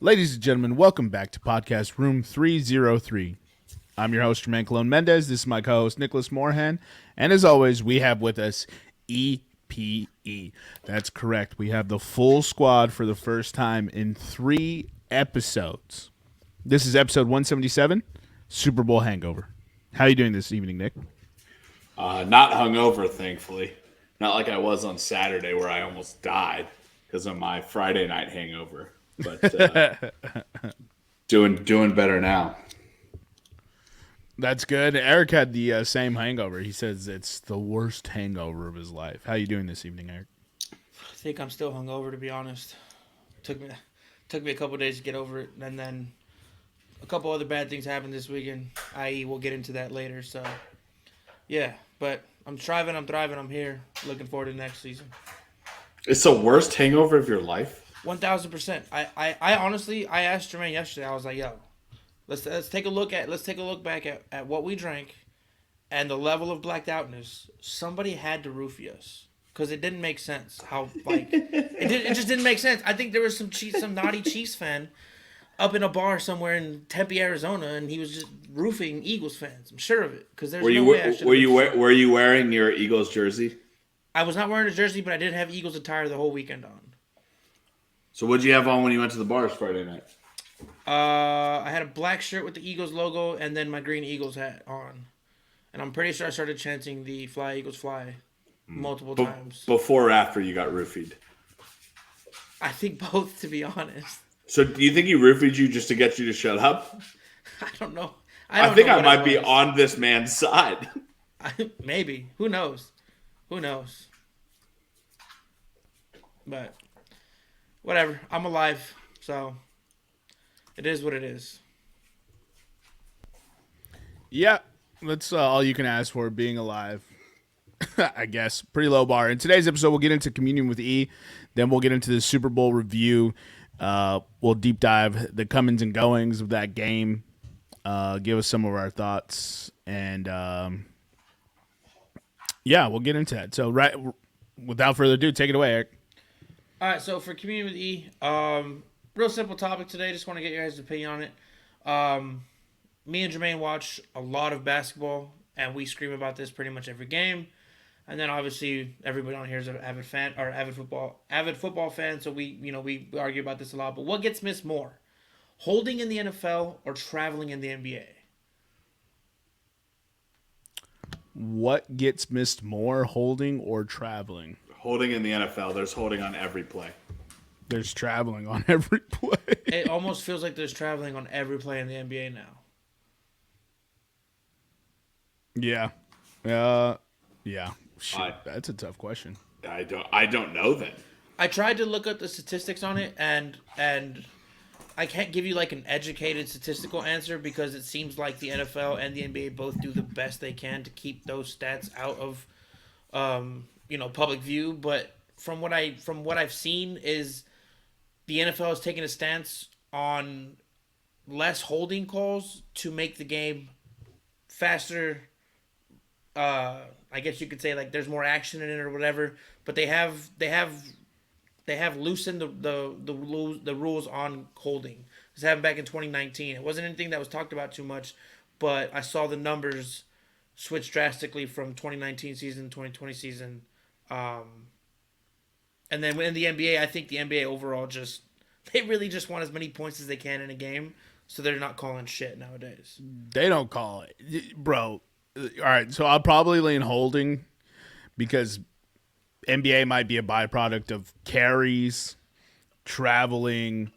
Ladies and gentlemen, welcome back to podcast Room 303. I'm your host, Jermaine Colon Mendez. This is my co-host, Nicholas Moorhan. And as always, we have with us EPE. That's correct. We have the full squad for the first time in 3 episodes. This is episode 177, Super Bowl Hangover. How are you doing this evening, Nick? Not hungover, thankfully. Not like I was on Saturday where I almost died because of my Friday night hangover. But doing better now. That's good. Eric had the same hangover. He says it's the worst hangover of his life. How are you doing this evening, Eric? I think I'm still hungover, to be honest. Took me a couple days to get over it, and then a couple other bad things happened this weekend, i.e. we'll get into that later. So, yeah, but I'm thriving, I'm here. Looking forward to next season. It's the worst hangover of your life? 1,000%. I honestly, I asked Jermaine yesterday, I was like, yo, let's take a look back at what we drank and the level of blacked outness. Somebody had to roofie us. Because it didn't make sense how, like, it just didn't make sense. I think there was some naughty Chiefs fan up in a bar somewhere in Tempe, Arizona, and he was just roofing Eagles fans. I'm sure of it. Because there's no way I should have. Were you wearing your Eagles jersey? I was not wearing a jersey, but I did have Eagles attire the whole weekend on. So what did you have on when you went to the bars Friday night? I had a black shirt with the Eagles logo and then my green Eagles hat on. And I'm pretty sure I started chanting the Fly Eagles Fly multiple times. Before or after you got roofied? I think both, to be honest. So do you think he roofied you just to get you to shut up? I don't know. I think I might be on this man's side. Maybe. Who knows? But whatever. I'm alive, so it is what it is. Yeah, that's all you can ask for, being alive. I guess. Pretty low bar. In today's episode, we'll get into Communion with E. Then we'll get into the Super Bowl review. We'll deep dive the comings and goings of that game. Give us some of our thoughts. And, yeah, we'll get into that. So, without further ado, take it away, Eric. All right, so for Communion with E, real simple topic today. Just want to get your guys' opinion on it. Me and Jermaine watch a lot of basketball, and we scream about this pretty much every game. And then obviously everybody on here is an avid fan or avid football fan. So we argue about this a lot. But what gets missed more, holding in the NFL or traveling in the NBA? What gets missed more, holding or traveling? Holding in the NFL. There's holding on every play. There's traveling on every play. It almost feels like there's traveling on every play in the NBA now. Yeah. Yeah. Shit, that's a tough question. I don't know then. I tried to look up the statistics on it, and I can't give you like an educated statistical answer because it seems like the NFL and the NBA both do the best they can to keep those stats out of public view. But from what I've seen is the NFL has taken a stance on less holding calls to make the game faster. I guess you could say like there's more action in it or whatever, but they have loosened the rules on holding. This happened back in 2019. It wasn't anything that was talked about too much, but I saw the numbers switch drastically from 2019 season to 2020 season. And then in the NBA, I think the NBA overall they really just want as many points as they can in a game, so they're not calling shit nowadays. They don't call it, bro. All right, so I'll probably lean holding because NBA might be a byproduct of carries, traveling,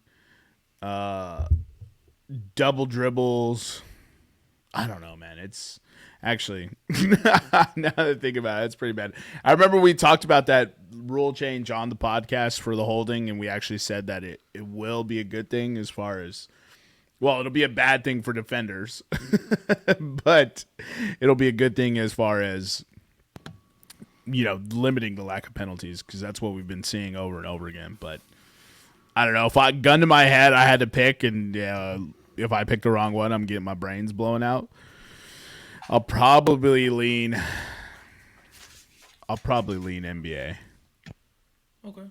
double dribbles. I don't know, man. It's actually, now that I think about it, it's pretty bad. I remember we talked about that rule change on the podcast for the holding, and we actually said that it will be a good thing as far as, well, it'll be a bad thing for defenders, but it'll be a good thing as far as, limiting the lack of penalties, because that's what we've been seeing over and over again. But I don't know. If I gun to my head, I had to pick, and if I pick the wrong one, I'm getting my brains blown out. I'll probably lean NBA. Okay.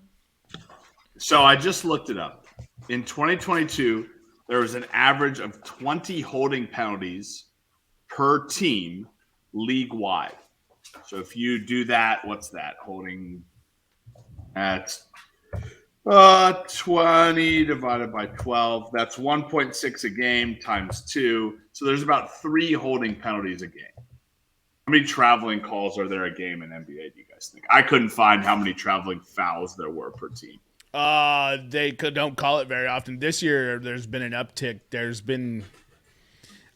So I just looked it up. In 2022, there was an average of 20 holding penalties per team league-wide. So if you do that, what's that? Holding at 20 divided by 12. That's 1.6 a game times 2. So there's about 3 holding penalties a game. How many traveling calls are there a game in NBA, do you guys think? I couldn't find how many traveling fouls there were per team. Don't call it very often. This year, there's been an uptick.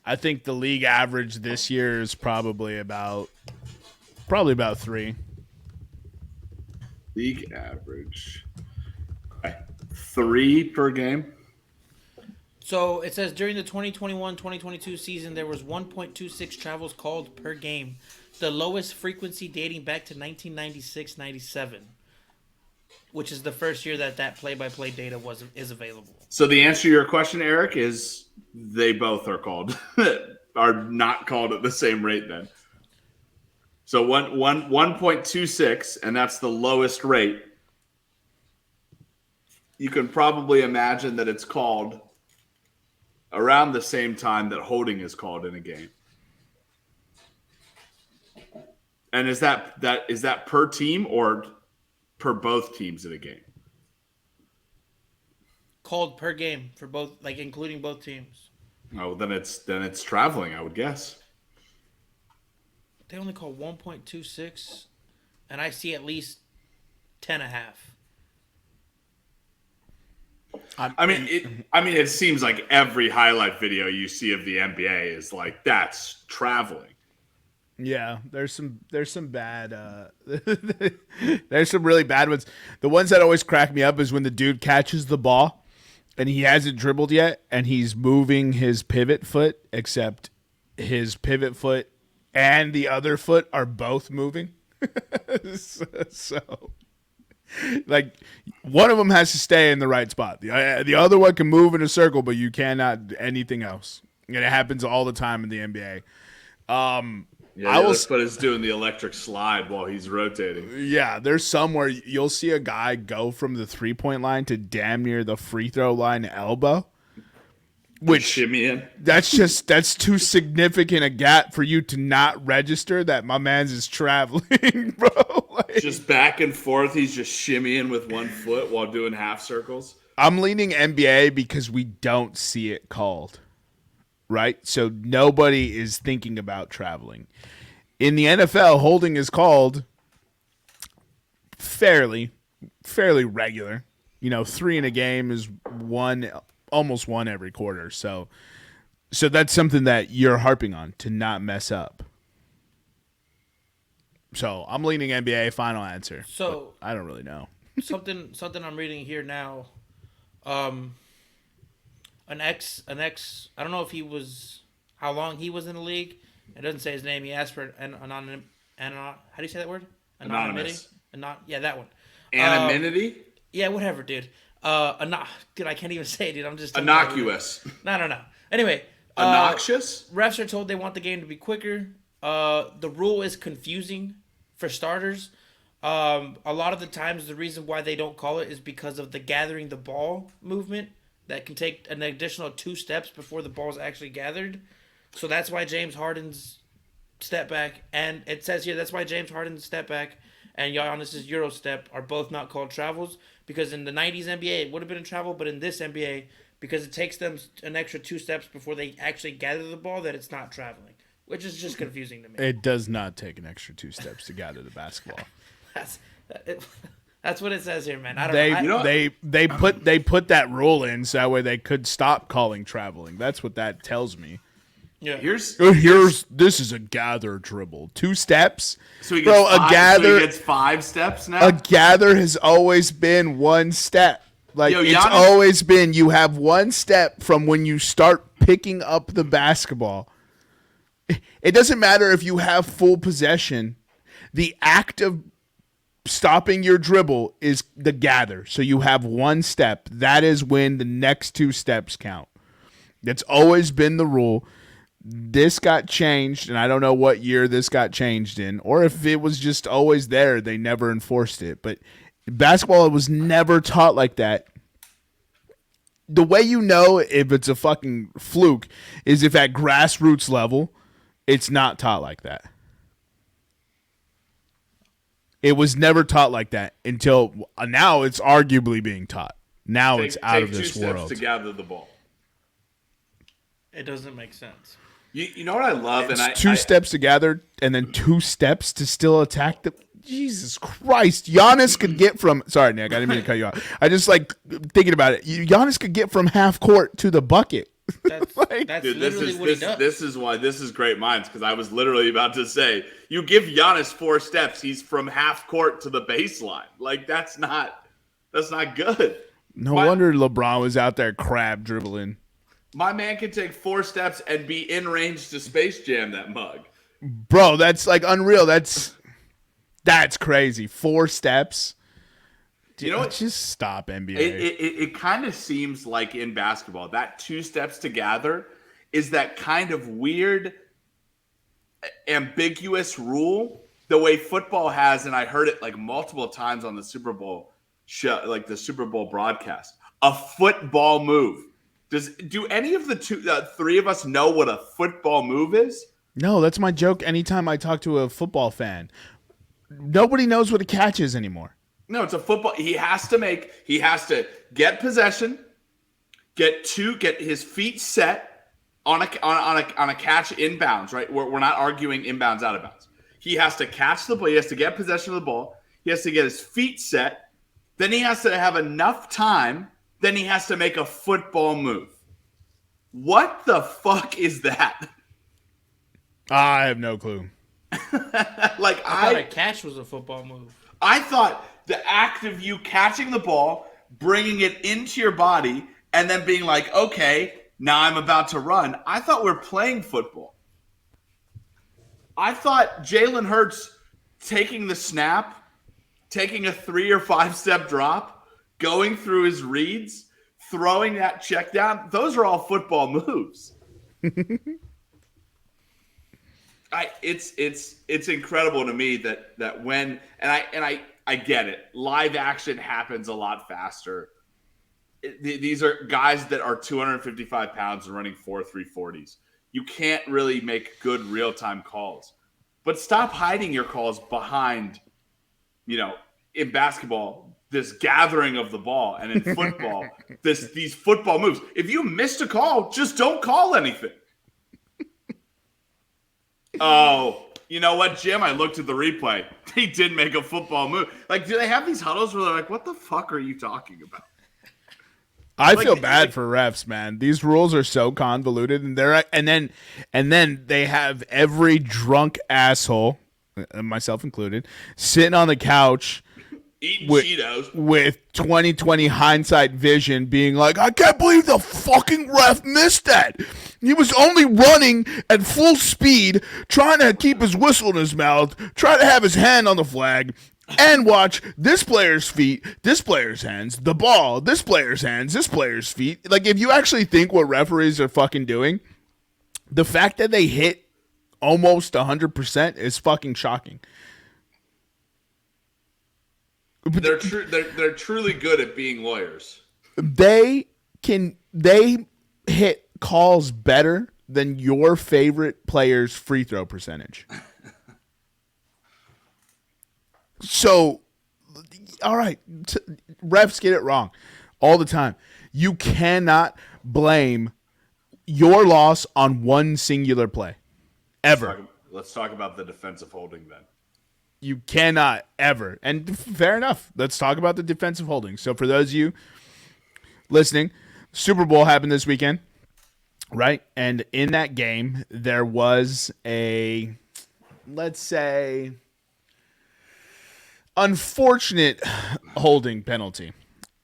I think the league average this year is probably about 3. League average. 3 per game. So it says during the 2021-2022 season, there was 1.26 travels called per game, the lowest frequency dating back to 1996-97, which is the first year that play-by-play data is available. So the answer to your question, Eric, is they both are called are not called at the same rate then. So 1.26, and that's the lowest rate. You can probably imagine that it's called around the same time that holding is called in a game. And is that per team or per both teams in a game? Called per game for both, like including both teams. Oh, then it's traveling, I would guess. They only call 1.26, and I see at least 10.5. It seems like every highlight video you see of the NBA is like that's traveling. Yeah, there's some bad there's some really bad ones. The ones that always crack me up is when the dude catches the ball and he hasn't dribbled yet and he's moving his pivot foot, except his pivot foot and the other foot are both moving. so like one of them has to stay in the right spot. The other one can move in a circle, but you cannot anything else. And it happens all the time in the NBA. But it's doing the electric slide while he's rotating. Yeah, there's some where you'll see a guy go from the 3-point line to damn near the free throw line elbow. Which shimmy in. That's too significant a gap for you to not register that my man's is traveling, bro. Like, just back and forth, he's just shimmying with one foot while doing half circles. I'm leaning NBA because we don't see it called. Right? So nobody is thinking about traveling. In the NFL, holding is called fairly regular. 3 in a game is almost one every quarter. So that's something that you're harping on to not mess up. So I'm leaning NBA, final answer. So I don't really know. something I'm reading here now. An ex. I don't know if how long he was in the league. It doesn't say his name. He asked for an anonymity. How do you say that word? Anonymous. That one. Anonymity? Yeah, whatever, dude. Dude, I can't even say it, dude. I'm just innocuous. No. Anyway, obnoxious. Refs are told they want the game to be quicker. The rule is confusing for starters. A lot of the times, the reason why they don't call it is because of the gathering the ball movement. That can take an additional 2 steps before the ball is actually gathered. So that's why James Harden's step back, and it says here that's why James Harden's step back and Giannis's Euro step are both not called travels, because in the 90s NBA it would have been a travel, but in this NBA, because it takes them an extra 2 steps before they actually gather the ball, that it's not traveling, which is just confusing to me. It does not take an extra 2 steps to gather the basketball. That's what it says here, man. I don't know. They put that rule in so that way they could stop calling traveling. That's what that tells me. Yeah. This is a gather dribble. 2 steps. So he gets 5 steps now? A gather has always been 1 step. Like it's always been you have 1 step from when you start picking up the basketball. It doesn't matter if you have full possession. The act of stopping your dribble is the gather. So you have 1 step. That is when the next 2 steps count. That's always been the rule. This got changed, and I don't know what year this got changed in, or if it was just always there, they never enforced it. But basketball was never taught like that. the way you know if it's a fucking fluke is if at grassroots level, it's not taught like that. It was never taught like that until now. It's arguably being taught. Now it's out of this world. Take 2 steps to gather the ball. It doesn't make sense. You know what I love? It's 2 steps to gather and then 2 steps to still attack the. Jesus Christ. Giannis could get from. Sorry, Nick. I didn't mean to cut you off. I just like thinking about it. Giannis could get from half court to the bucket. That's Dude, literally what he does. This is why this is great minds, because I was literally about to say, you give Giannis 4 steps, he's from half court to the baseline. Like that's not good. No wonder LeBron was out there crab dribbling. My man can take 4 steps and be in range to Space Jam that mug. Bro, that's like unreal. That's crazy. 4 steps. You know what? Just stop, NBA. It kind of seems like in basketball, that 2 steps to gather is that kind of weird, ambiguous rule. The way football has, and I heard it like multiple times on the Super Bowl show, like the Super Bowl broadcast, a football move. Do any of the 3 of us know what a football move is? No, that's my joke anytime I talk to a football fan. Nobody knows what a catch is anymore. No, it's a football. He has to get possession, get his feet set on a catch inbounds, right? We're not arguing inbounds, out of bounds. He has to catch the ball. He has to get possession of the ball. He has to get his feet set. Then he has to have enough time. Then he has to make a football move. What the fuck is that? I have no clue. Like I thought a catch was a football move. I thought the act of you catching the ball, bringing it into your body, and then being like, okay, now I'm about to run. I thought we're playing football. I thought Jalen Hurts taking the snap, taking a 3 or 5 step drop, going through his reads, throwing that check down, those are all football moves. It's incredible to me that when I get it, live action happens a lot faster. These are guys that are 255 pounds and running 4.340s. You can't really make good real-time calls. But stop hiding your calls behind, in basketball, this gathering of the ball, and in football, these football moves. If you missed a call, just don't call anything. Oh, you know what, Jim? I looked at the replay. He did make a football move. Like, do they have these huddles where they're like, what the fuck are you talking about? I feel bad for refs, man. These rules are so convoluted, and then they have every drunk asshole, myself included, sitting on the couch eating Cheetos with 20/20 hindsight vision, being like, I can't believe the fucking ref missed that. He was only running at full speed, trying to keep his whistle in his mouth, trying to have his hand on the flag, and watch this player's feet, this player's hands, the ball, this player's hands, this player's feet. Like, if you actually think what referees are fucking doing, the fact that they hit almost 100% is fucking shocking. They're truly good at being lawyers. They hit calls better than your favorite player's free throw percentage. So, all right, refs get it wrong all the time. You cannot blame your loss on one singular play, ever. Let's talk about the defensive holding then. You cannot ever. And fair enough. Let's talk about the defensive holding. So for those of you listening, Super Bowl happened this weekend, right? And in that game, there was a, let's say, unfortunate holding penalty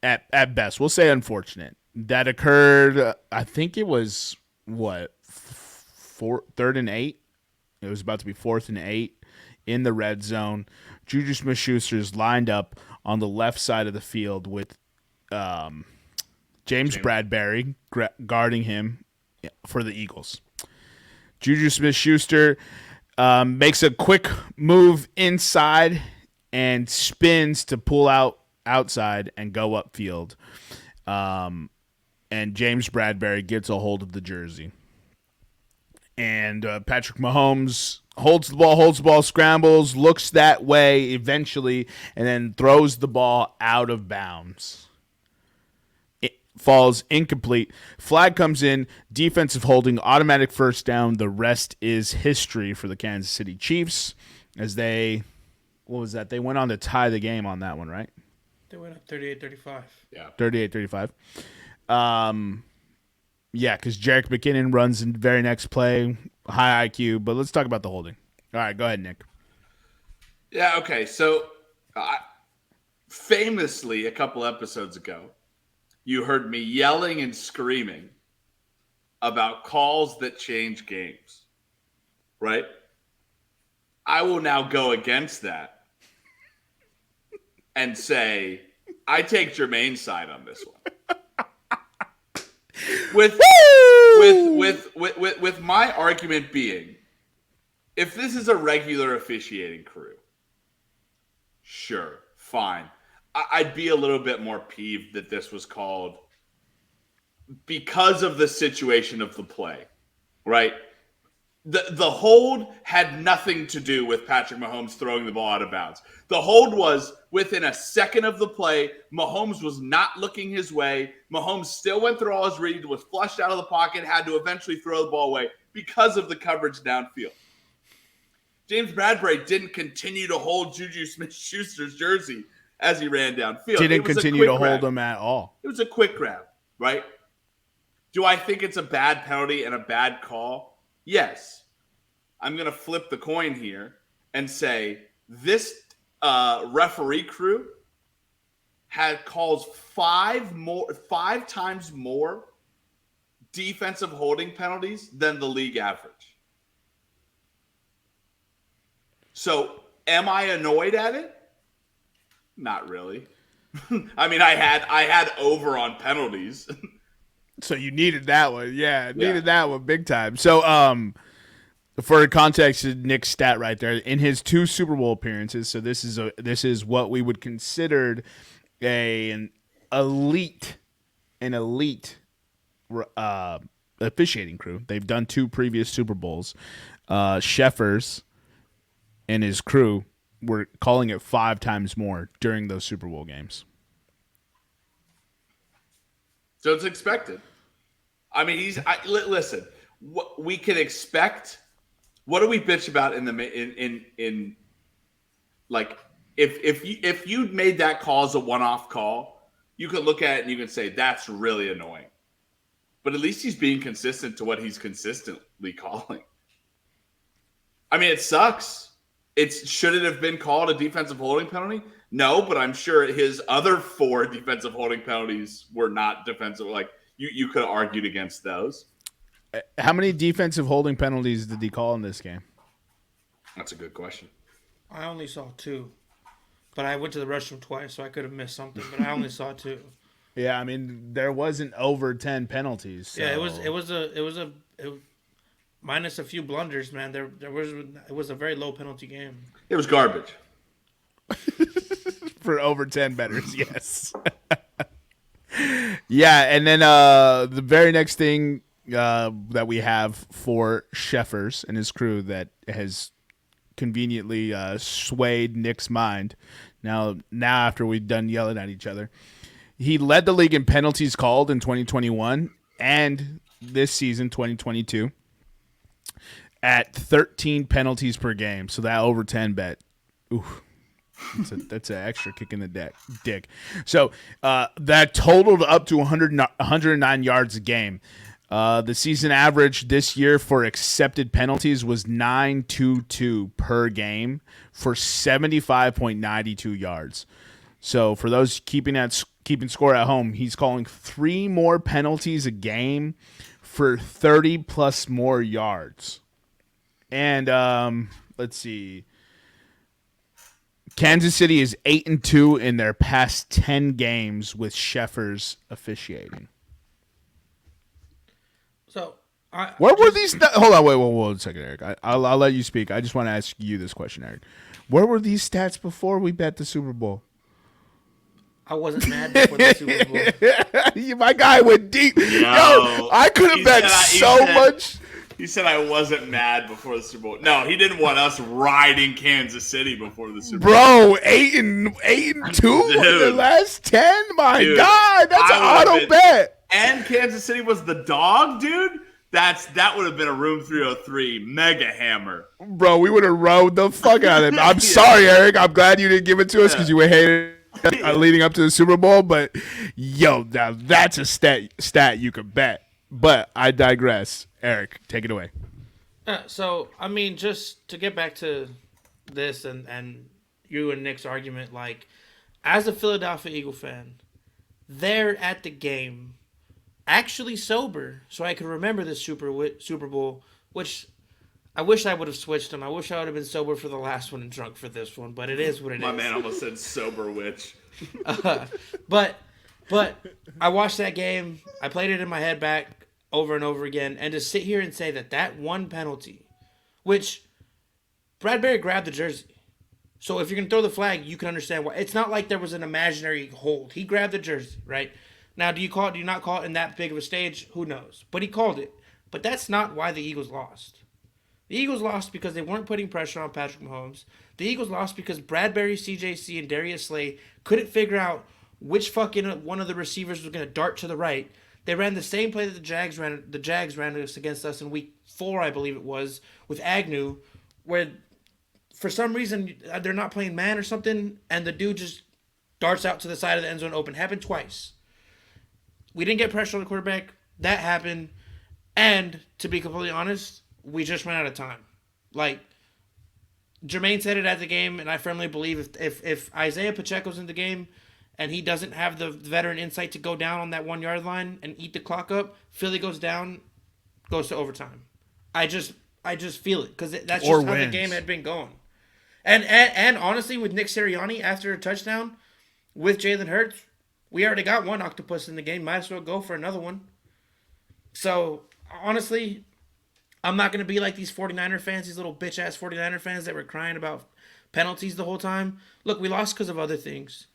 at best. We'll say unfortunate. That occurred, I think it was, third and 8? It was about to be 4th and 8 in the red zone. Juju Smith-Schuster's lined up on the left side of the field with James Bradbury guarding him for the Eagles. Juju Smith-Schuster makes a quick move inside and spins to pull outside and go upfield. and James Bradbury gets a hold of the jersey. And Patrick Mahomes holds the ball, scrambles, looks that way eventually, and then throws the ball out of bounds. It falls incomplete. Flag comes in, defensive holding, automatic first down. The rest is history for the Kansas City Chiefs as they, what was that? They went on to tie the game on that one, right? They went up 38-35. Yeah. 38-35. Yeah, because Jerick McKinnon runs in the very next play, high IQ. But let's talk about the holding. All right, go ahead, Nick. Yeah, okay. So, famously, a couple episodes ago, you heard me yelling and screaming about calls that change games, right? I will now go against that and say I take Jermaine's side on this one. With my argument being, if this is a regular officiating crew, sure, fine. I'd be a little bit more peeved that this was called because of the situation of the play, right? The hold had nothing to do with Patrick Mahomes throwing the ball out of bounds. The hold was within a second of the play. Mahomes was not looking his way. Mahomes still went through all his reads, was flushed out of the pocket, had to eventually throw the ball away because of the coverage downfield. James Bradbury didn't continue to hold Juju Smith-Schuster's jersey as he ran downfield. Didn't continue to hold him at all. It was a quick grab, right? Do I think it's a bad penalty and a bad call? Yes. I'm going to flip the coin here and say this referee crew calls five times more defensive holding penalties than the league average. So am I annoyed at it? Not really. I mean, I had over on penalties. So you needed that one. Yeah, needed that one big time. So for context, Nick's stat right there, in his 2 Super Bowl appearances, so this is what we would consider an elite officiating crew. They've done 2 previous Super Bowls. Sheffers and his crew were calling it 5 times more during those Super Bowl games. So it's expected. I mean, listen. What we can expect. What do we bitch about in like if you made that call as a one-off call, you could look at it and you can say that's really annoying. But at least he's being consistent to what he's consistently calling. I mean, it sucks. Should it have been called a defensive holding penalty? No, but I'm sure his other 4 defensive holding penalties were not defensive. Like you could have argued against those. How many defensive holding penalties did he call in this game? That's a good question. I only saw 2, but I went to the restroom twice, so I could have missed something. But I only saw 2. Yeah, I mean there wasn't over 10 penalties. So. Yeah, it was minus a few blunders, man. It was a very low penalty game. It was garbage. For over 10 bettors, yes. Yeah, and then the very next thing that we have for Sheffers and his crew that has conveniently swayed Nick's mind. Now after we've done yelling at each other, he led the league in penalties called in 2021 and this season 2022 at 13 penalties per game. So that over 10 bet. Ooh. That's an extra kick in the dick. So that totaled up to 109 yards a game. The season average this year for accepted penalties was 9.22 per game for 75.92 yards. So for those keeping score at home, he's calling 3 more penalties a game for 30 plus more yards. And let's see. Kansas City is 8-2 in their past 10 games with Sheffers officiating. So, where were these? Hold on, wait 1 second, Eric. I'll let you speak. I just want to ask you this question, Eric. Where were these stats before we bet the Super Bowl? I wasn't mad before the Super Bowl. My guy went deep. Yo, I could have bet so much. He said I wasn't mad before the Super Bowl. No, he didn't want us riding Kansas City before the Super Bowl. Bro, 8-2 in the last 10? My God, that's an auto bet. And Kansas City was the dog, dude? That would have been a Room 303 mega hammer. Bro, we would have rode the fuck out of it. I'm sorry, Eric. I'm glad you didn't give it to us because you were hating leading up to the Super Bowl. But, yo, now that's a stat you could bet. But I digress. Eric, take it away. So, I mean, just to get back to this and you and Nick's argument, like, as a Philadelphia Eagle fan, they're at the game actually sober, so I could remember this Super Bowl, which I wish I would have switched them. I wish I would have been sober for the last one and drunk for this one, but it is what it is. My man almost said sober witch. But I watched that game. I played it in my head back over and over again, and to sit here and say that one penalty, which Bradbury grabbed the jersey. So if you're going to throw the flag, you can understand why. It's not like there was an imaginary hold. He grabbed the jersey, right? Now, do you call it? Do you not call it in that big of a stage? Who knows? But he called it. But that's not why the Eagles lost. The Eagles lost because they weren't putting pressure on Patrick Mahomes. The Eagles lost because Bradbury, CJC, and Darius Slay couldn't figure out which fucking one of the receivers was going to dart to the right. They ran the same play that the Jags ran against us in week 4, I believe it was, with Agnew, where for some reason they're not playing man or something, and the dude just darts out to the side of the end zone open. Happened twice. We didn't get pressure on the quarterback. That happened. And to be completely honest, we just ran out of time. Like, Jermaine said it at the game, and I firmly believe if Isaiah Pacheco's in the game and he doesn't have the veteran insight to go down on that 1 yard line and eat the clock up, Philly goes down, goes to overtime. I just feel it because that's just how the game had been going. And honestly, with Nick Sirianni after a touchdown with Jalen Hurts, we already got one octopus in the game. Might as well go for another one. So, honestly, I'm not going to be like these 49er fans, these little bitch-ass 49er fans that were crying about penalties the whole time. Look, we lost because of other things.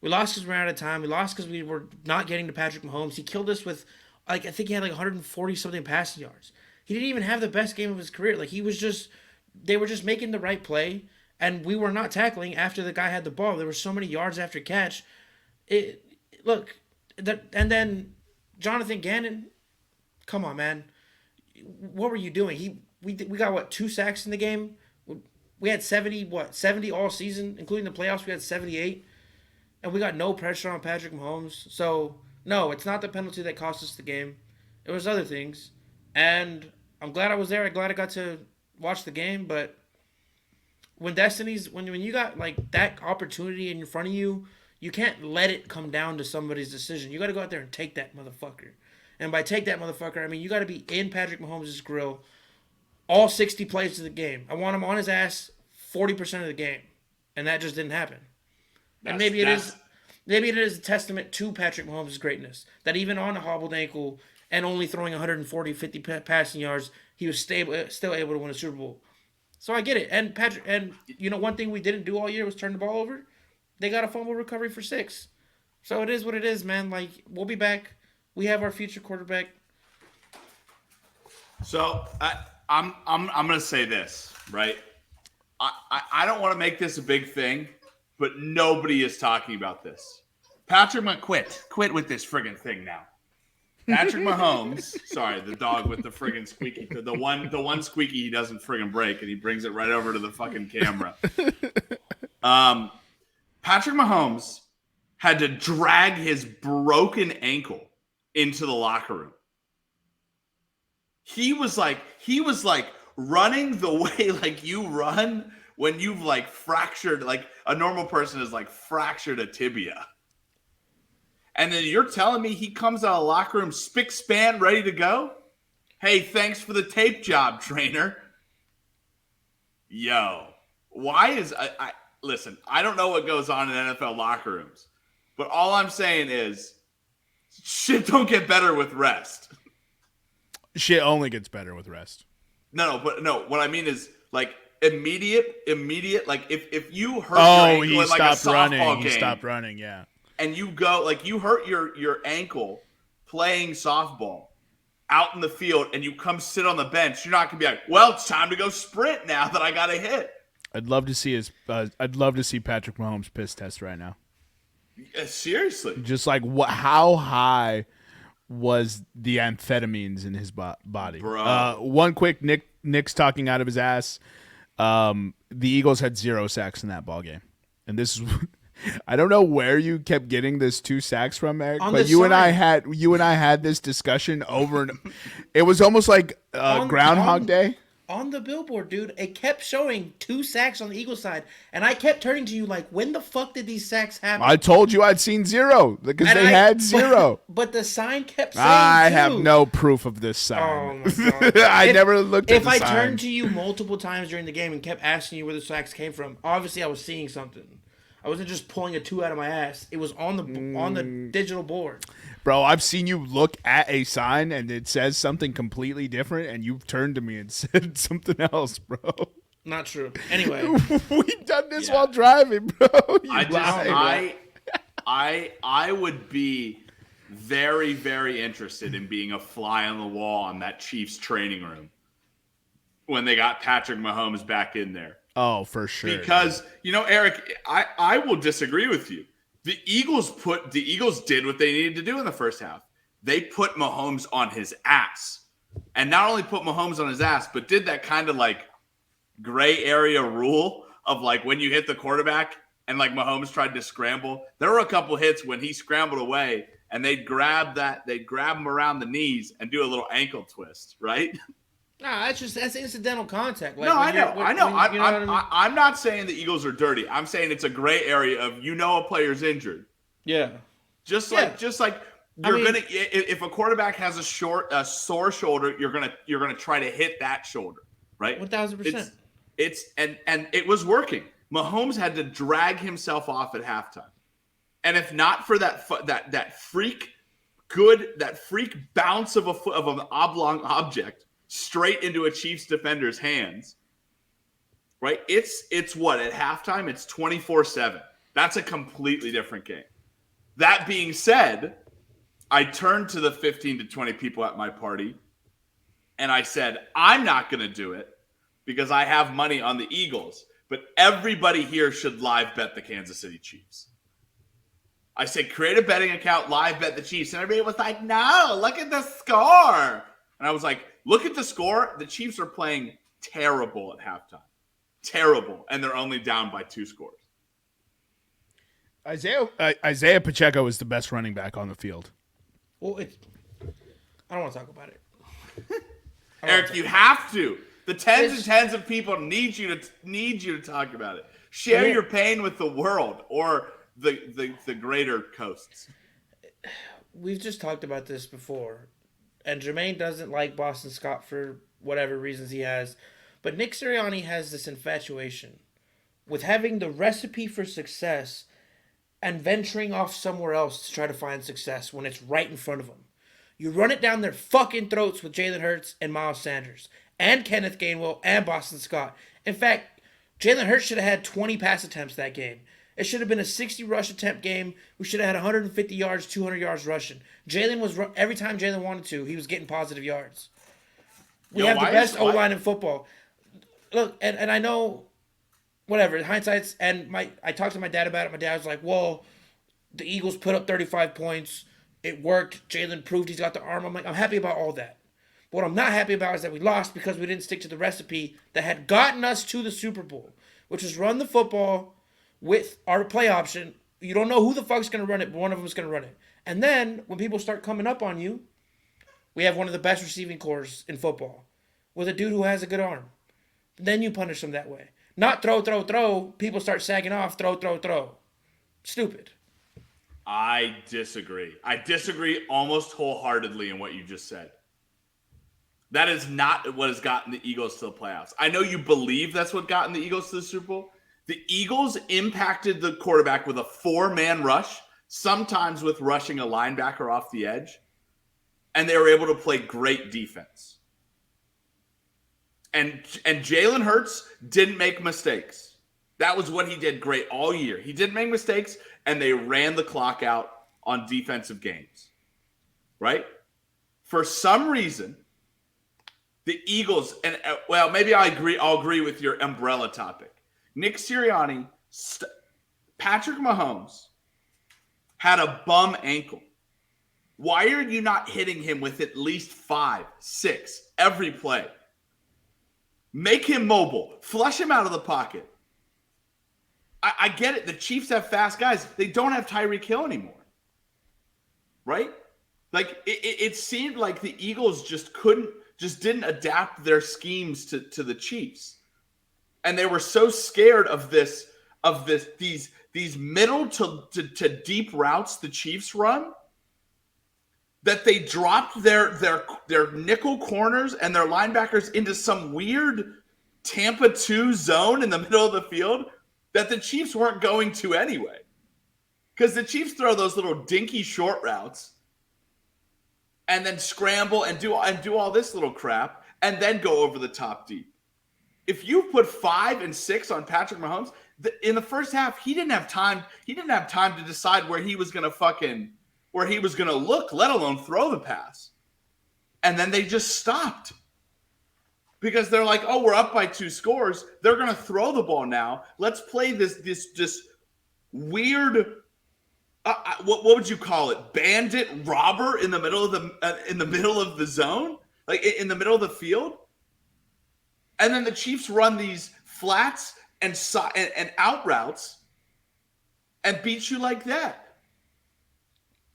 We lost because we ran out of time. We lost because we were not getting to Patrick Mahomes. He killed us with, I think he had 140-something passing yards. He didn't even have the best game of his career. They were just making the right play, and we were not tackling after the guy had the ball. There were so many yards after catch. And then Jonathan Gannon, come on, man. What were you doing? We got 2 sacks in the game. We had 70 all season, including the playoffs. We had 78, and we got no pressure on Patrick Mahomes. So no, it's not the penalty that cost us the game. It was other things, and I'm glad I was there. I'm glad I got to watch the game. But when you got like that opportunity in front of you, you can't let it come down to somebody's decision. You got to go out there and take that motherfucker. And by take that motherfucker, I mean you got to be in Patrick Mahomes' grill all 60 plays of the game. I want him on his ass 40% of the game. And that just didn't happen. And maybe it is a testament to Patrick Mahomes' greatness that even on a hobbled ankle and only throwing 50 passing yards, he was still able to win a Super Bowl. So I get it. And one thing we didn't do all year was turn the ball over. They got a fumble recovery for 6. So it is what it is, man. Like, we'll be back. We have our future quarterback. So I'm gonna say this, right? I don't want to make this a big thing, but nobody is talking about this. Patrick quit with this friggin' thing now. Patrick Mahomes, sorry, the dog with the friggin' squeaky, the one squeaky he doesn't friggin' break, and he brings it right over to the fucking camera. Patrick Mahomes had to drag his broken ankle into the locker room. He was like running the way like you run when you've like fractured, like a normal person is like fractured a tibia. And then you're telling me he comes out of the locker room spick span ready to go? Hey, thanks for the tape job, trainer. Yo, why is listen, I don't know what goes on in NFL locker rooms, but all I'm saying is shit don't get better with rest. Shit only gets better with rest. No, what I mean is like immediate. Like if you hurt your ankle he in like stopped a softball running. game, He stopped running. Yeah. and you go like you hurt your ankle playing softball out in the field and you come sit on the bench, you're not gonna be like, well, it's time to go sprint now that I got a hit. I'd love to see I'd love to see Patrick Mahomes' piss test right now. Seriously, just like how high was the amphetamines in his body? Bro. One quick Nick's talking out of his ass. The Eagles had 0 sacks in that ball game, and this is. I don't know where you kept getting this 2 sacks from, Eric, but you and I had this discussion over, and it was almost like Groundhog Day. On the billboard, dude, it kept showing 2 sacks on the Eagles side, and I kept turning to you like, when the fuck did these sacks happen? I told you I'd seen 0 because they had 0. But the sign kept saying I 2. have no proof of this sign. Oh my God. I never looked at the sign. If I turned to you multiple times during the game and kept asking you where the sacks came from, obviously I was seeing something. I wasn't just pulling a 2 out of my ass. It was on the digital board. Bro, I've seen you look at a sign and it says something completely different, and you've turned to me and said something else, bro. Not true. Anyway, we've done this while driving, bro. I would be very, very interested in being a fly on the wall on that Chiefs training room when they got Patrick Mahomes back in there. Oh, for sure. Because, Eric, I will disagree with you. The Eagles did what they needed to do in the first half. They put Mahomes on his ass. And not only put Mahomes on his ass, but did that kind of like gray area rule of like when you hit the quarterback and like Mahomes tried to scramble. There were a couple hits when he scrambled away and they'd grab him around the knees and do a little ankle twist, right? No, that's incidental contact. Like, no, I know. I'm not saying the Eagles are dirty. I'm saying it's a gray area of a player's injured. Yeah. Just like if a quarterback has a sore shoulder, you're gonna try to hit that shoulder, right? 1,000%. And it was working. Mahomes had to drag himself off at halftime, and if not for that freak bounce of an oblong object straight into a Chiefs defender's hands, right? It's what at halftime? It's 24-7. That's a completely different game. That being said, I turned to the 15 to 20 people at my party and I said, I'm not going to do it because I have money on the Eagles, but everybody here should live bet the Kansas City Chiefs. I said, create a betting account, live bet the Chiefs. And everybody was like, no, look at the score. And I was like, look at the score. The Chiefs are playing terrible at halftime. Terrible. And they're only down by 2 scores. Isaiah Pacheco is the best running back on the field. Well, I don't want to talk about it. Eric, you have to. The tens of people need you to talk about it. Share your pain with the world or the greater coasts. We've just talked about this before. And Jermaine doesn't like Boston Scott for whatever reasons he has. But Nick Sirianni has this infatuation with having the recipe for success and venturing off somewhere else to try to find success when it's right in front of them. You run it down their fucking throats with Jalen Hurts and Miles Sanders and Kenneth Gainwell and Boston Scott. In fact, Jalen Hurts should have had 20 pass attempts that game. It should have been a 60 rush attempt game. We should have had 150 yards, 200 yards rushing. Every time Jalen wanted to, he was getting positive yards. We have the best O-line in football. Look, and I know, whatever, hindsight's, and I talked to my dad about it. My dad was like, well, the Eagles put up 35 points. It worked. Jalen proved he's got the arm. I'm like, I'm happy about all that. But what I'm not happy about is that we lost because we didn't stick to the recipe that had gotten us to the Super Bowl, which is run the football with our play option. You don't know who the fuck's going to run it, but one of them is going to run it. And then when people start coming up on you, we have one of the best receiving corps in football with a dude who has a good arm. Then you punish them that way. Not throw. People start sagging off. Throw. Stupid. I disagree. I disagree almost wholeheartedly in what you just said. That is not what has gotten the Eagles to the playoffs. I know you believe that's what gotten the Eagles to the Super Bowl. The Eagles impacted the quarterback with a 4-man rush, sometimes with rushing a linebacker off the edge, and they were able to play great defense. And Jalen Hurts didn't make mistakes. That was what he did great all year. He didn't make mistakes, and they ran the clock out on defensive games, right? For some reason, the Eagles, and well, maybe I'll agree with your umbrella topic. Nick Sirianni, Patrick Mahomes had a bum ankle. Why are you not hitting him with at least 5, 6 every play? Make him mobile. Flush him out of the pocket. I get it. The Chiefs have fast guys. They don't have Tyreek Hill anymore. Right? Like, it seemed like the Eagles just didn't adapt their schemes to the Chiefs. And they were so scared of these middle to deep routes the Chiefs run that they dropped their nickel corners and their linebackers into some weird Tampa 2 zone in the middle of the field that the Chiefs weren't going to anyway. Because the Chiefs throw those little dinky short routes and then scramble and do all this little crap and then go over the top deep. If you put 5 and 6 on Patrick Mahomes, in the first half, he didn't have time to decide where he was going to look, let alone throw the pass. And then they just stopped. Because they're like, oh, we're up by 2 scores. They're going to throw the ball now. Let's play this weird, what would you call it? Bandit robber in the middle of the zone, like in the middle of the field. And then the Chiefs run these flats and out routes and beat you like that.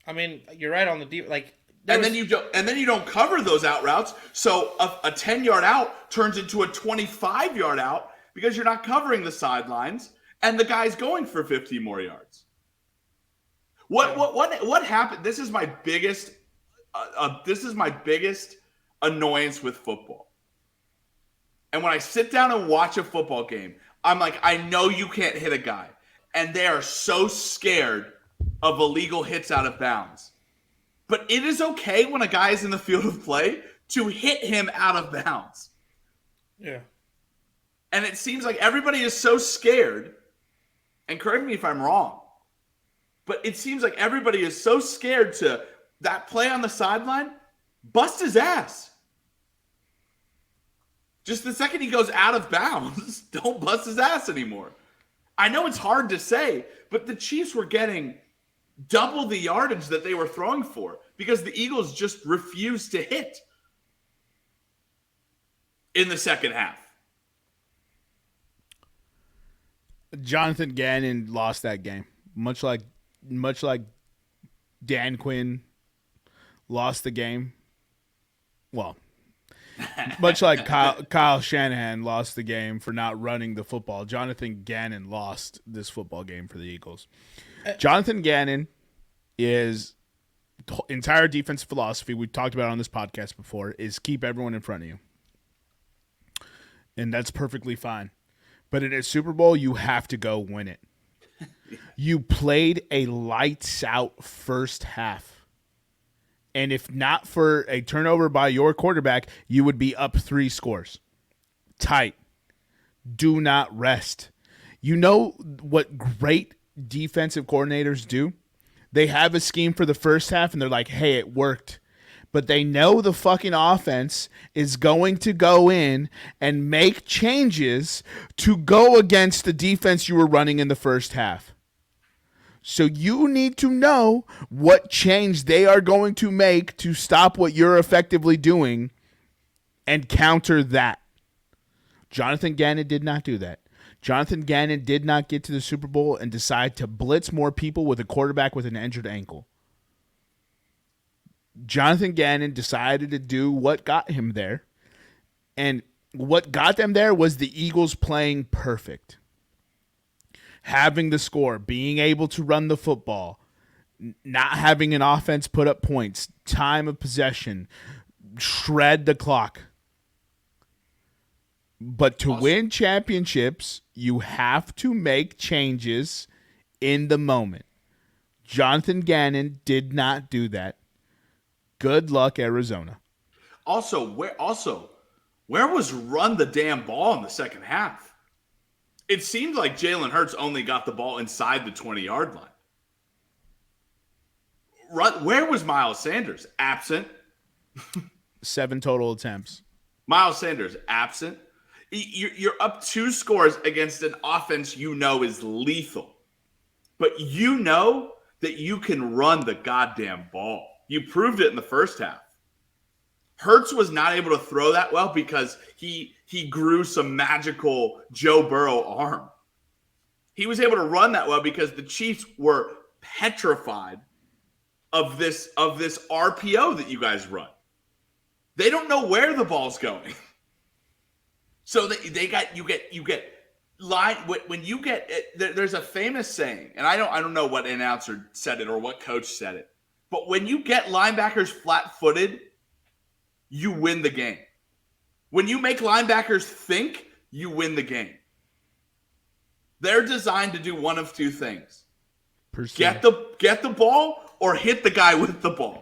I mean, you're right on the deep. Like, then you don't cover those out routes. So a 10-yard out turns into a 25-yard out because you're not covering the sidelines, and the guy's going for 50 more yards. What happened? This is my biggest annoyance with football. And when I sit down and watch a football game, I'm like, I know you can't hit a guy, and they are so scared of illegal hits out of bounds. But it is okay when a guy is in the field of play to hit him out of bounds. Yeah. And it seems like everybody is so scared, and correct me if I'm wrong, but it seems like everybody is so scared to that play on the sideline, bust his ass. Just the second he goes out of bounds, don't bust his ass anymore. I know it's hard to say, but the Chiefs were getting double the yardage that they were throwing for because the Eagles just refused to hit in the second half. Jonathan Gannon lost that game, much like Dan Quinn lost the game. Well, much like Kyle Shanahan lost the game for not running the football, Jonathan Gannon lost this football game for the Eagles. Jonathan Gannon is entire defensive philosophy we talked about on this podcast before is keep everyone in front of you. And that's perfectly fine. But in a Super Bowl, you have to go win it. You played a lights out first half. And if not for a turnover by your quarterback, you would be up 3 scores. Tight. Do not rest. You know what great defensive coordinators do? They have a scheme for the first half and they're like, hey, it worked. But they know the fucking offense is going to go in and make changes to go against the defense you were running in the first half. So you need to know what change they are going to make to stop what you're effectively doing and counter that. Jonathan Gannon did not do that. Jonathan Gannon did not get to the Super Bowl and decide to blitz more people with a quarterback with an injured ankle. Jonathan Gannon decided to do what got him there. And what got them there was the Eagles playing perfect. Having the score, being able to run the football, not having an offense put up points, time of possession, shred the clock. But to win championships, you have to make changes in the moment. Jonathan Gannon did not do that. Good luck, Arizona. Also, where was run the damn ball in the second half? It seemed like Jalen Hurts only got the ball inside the 20-yard line. Where was Miles Sanders? Absent. 7 total attempts. Miles Sanders, absent. You're up 2 scores against an offense you know is lethal. But you know that you can run the goddamn ball. You proved it in the first half. Hurts was not able to throw that well because he grew some magical Joe Burrow arm. He was able to run that well because the Chiefs were petrified of this RPO that you guys run. They don't know where the ball's going. So you get line when you get there's a famous saying, and I don't know what announcer said it or what coach said it, but when you get linebackers flat-footed, you win the game. When you make linebackers think, you win the game. They're designed to do one of 2 things. Get the ball or hit the guy with the ball.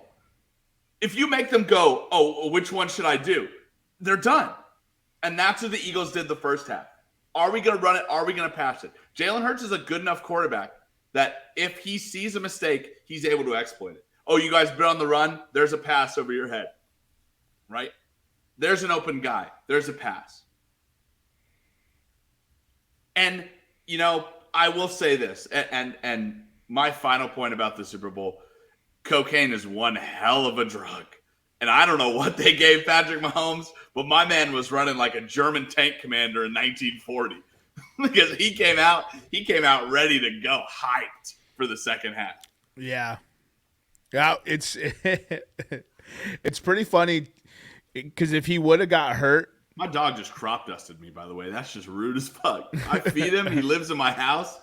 If you make them go, oh, which one should I do? They're done. And that's what the Eagles did the first half. Are we going to run it? Are we going to pass it? Jalen Hurts is a good enough quarterback that if he sees a mistake, he's able to exploit it. Oh, you guys been on the run? There's a pass over your head. Right? There's an open guy. There's a pass. And, I will say this, and my final point about the Super Bowl, cocaine is one hell of a drug. And I don't know what they gave Patrick Mahomes, but my man was running like a German tank commander in 1940 because he came out ready to go, hyped for the second half. Yeah. Yeah, it's pretty funny because if he would have got hurt. My dog just crop dusted me, by the way. That's just rude as fuck. I feed him. He lives in my house.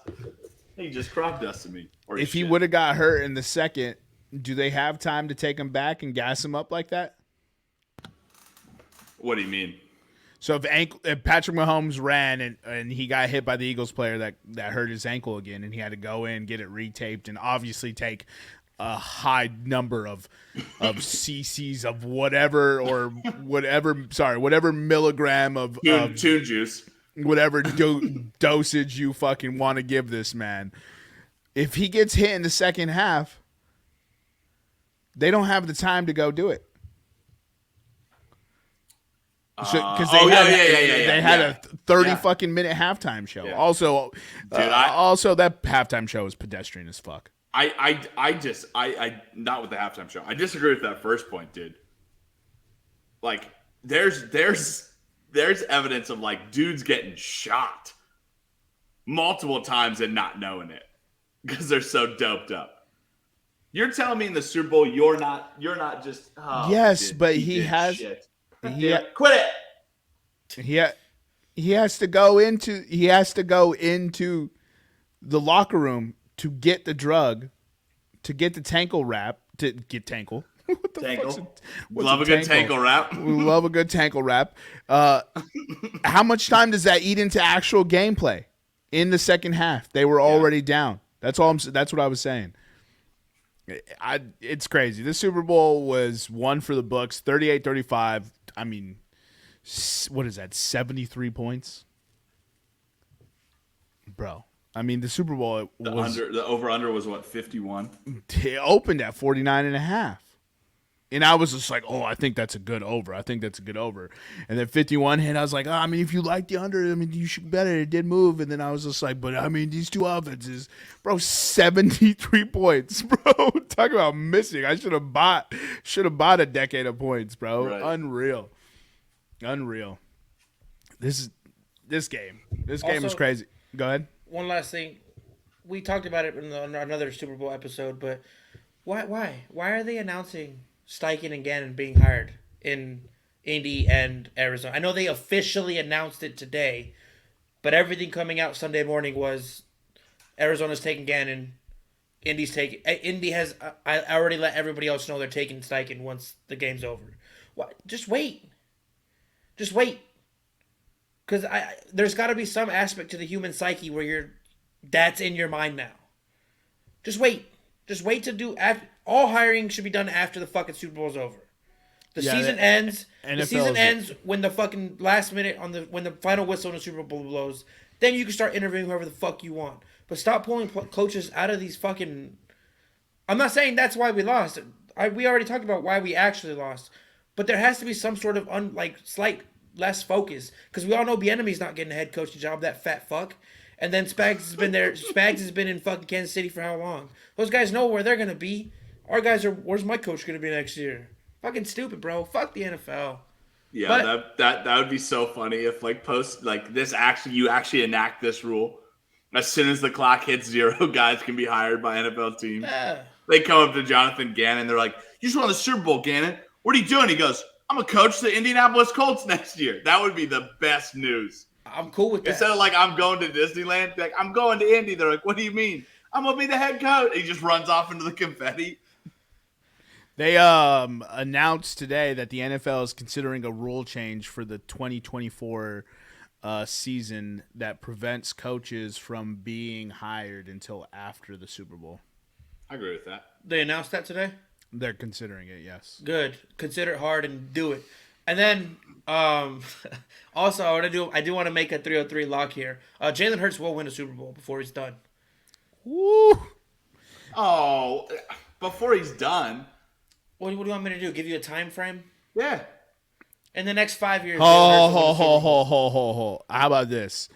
He just crop dusted me. If he would have got hurt in the second, do they have time to take him back and gas him up like that? What do you mean? So if Patrick Mahomes ran and he got hit by the Eagles player that hurt his ankle again and he had to go in, get it retaped, and obviously take a high number of cc's of whatever milligram of tune juice, whatever dosage you fucking want to give this man. If he gets hit in the second half, they don't have the time to go do it. Because they had a 30 fucking minute halftime show. Yeah. Also, also that halftime show is pedestrian as fuck. I not with the halftime show. I disagree with that first point, dude. Like, there's evidence of like dudes getting shot multiple times and not knowing it because they're so doped up. You're telling me in the Super Bowl you're not just yes, but he has shit. Quit it. He has to go into the locker room to get the drug, to get the tankle wrap, to get tankle. What the tankle? Love a good tankle wrap. We love a good tankle wrap. How much time does that eat into actual gameplay? In the second half, they were already down. That's what I was saying. It's crazy. This Super Bowl was one for the books, 38-35. I mean, what is that, 73 points? Bro, I mean, the Super Bowl the over-under was what, 51? It opened at 49.5. And I was just like, oh, I think that's a good over. And then 51 hit. I was like, oh, I mean, if you like the under, I mean, you should bet it. It did move. And then I was just like, but I mean, these two offenses, bro, 73 points, bro. Talk about missing. I should have bought a decade of points, bro. Right. Unreal. This game is crazy. Go ahead. One last thing. We talked about it in another Super Bowl episode, but why are they announcing Steichen and Gannon being hired in Indy and Arizona? I know they officially announced it today, but everything coming out Sunday morning was Arizona's taking Gannon, Indy has I already let everybody else know they're taking Steichen once the game's over. What? Just wait. Because there's got to be some aspect to the human psyche where that's in your mind now. Just wait to do. All hiring should be done after the fucking Super Bowl's over. The season ends. The season ends when the fucking last minute when the final whistle in the Super Bowl blows. Then you can start interviewing whoever the fuck you want. But stop pulling coaches out of these fucking. I'm not saying that's why we lost. We already talked about why we actually lost. But there has to be some sort of slight less focus, because we all know Bieniemy's not getting a head coaching job. That fat fuck. And then Spags has been there. Spags has been in fucking Kansas City for how long? Those guys know where they're gonna be. Our guys are. Where's my coach gonna be next year? Fucking stupid, bro. Fuck the NFL. Yeah, But, that would be so funny if you actually enact this rule. As soon as the clock hits 0, guys can be hired by NFL teams. yeah. They come up to Jonathan Gannon. They're like, "You just won the Super Bowl, Gannon. What are you doing?" He goes, "I'm a coach the Indianapolis Colts next year." That would be the best news. I'm cool with that. Instead of like, "I'm going to Disneyland," like, "I'm going to Indy." They're like, "What do you mean?" "I'm gonna be the head coach." He just runs off into the confetti. They announced today that the NFL is considering a rule change for the 2024 season that prevents coaches from being hired until after the Super Bowl. I agree with that. They announced that today? They're considering it, yes. Good. Consider it hard and do it. And then, also, I do want to make a 303 lock here. Jalen Hurts will win a Super Bowl before he's done. Woo! Oh, before he's done. What do you want me to do? Give you a time frame? Yeah. In the next 5 years. Jalen Hurts will win a Super Bowl. How about this?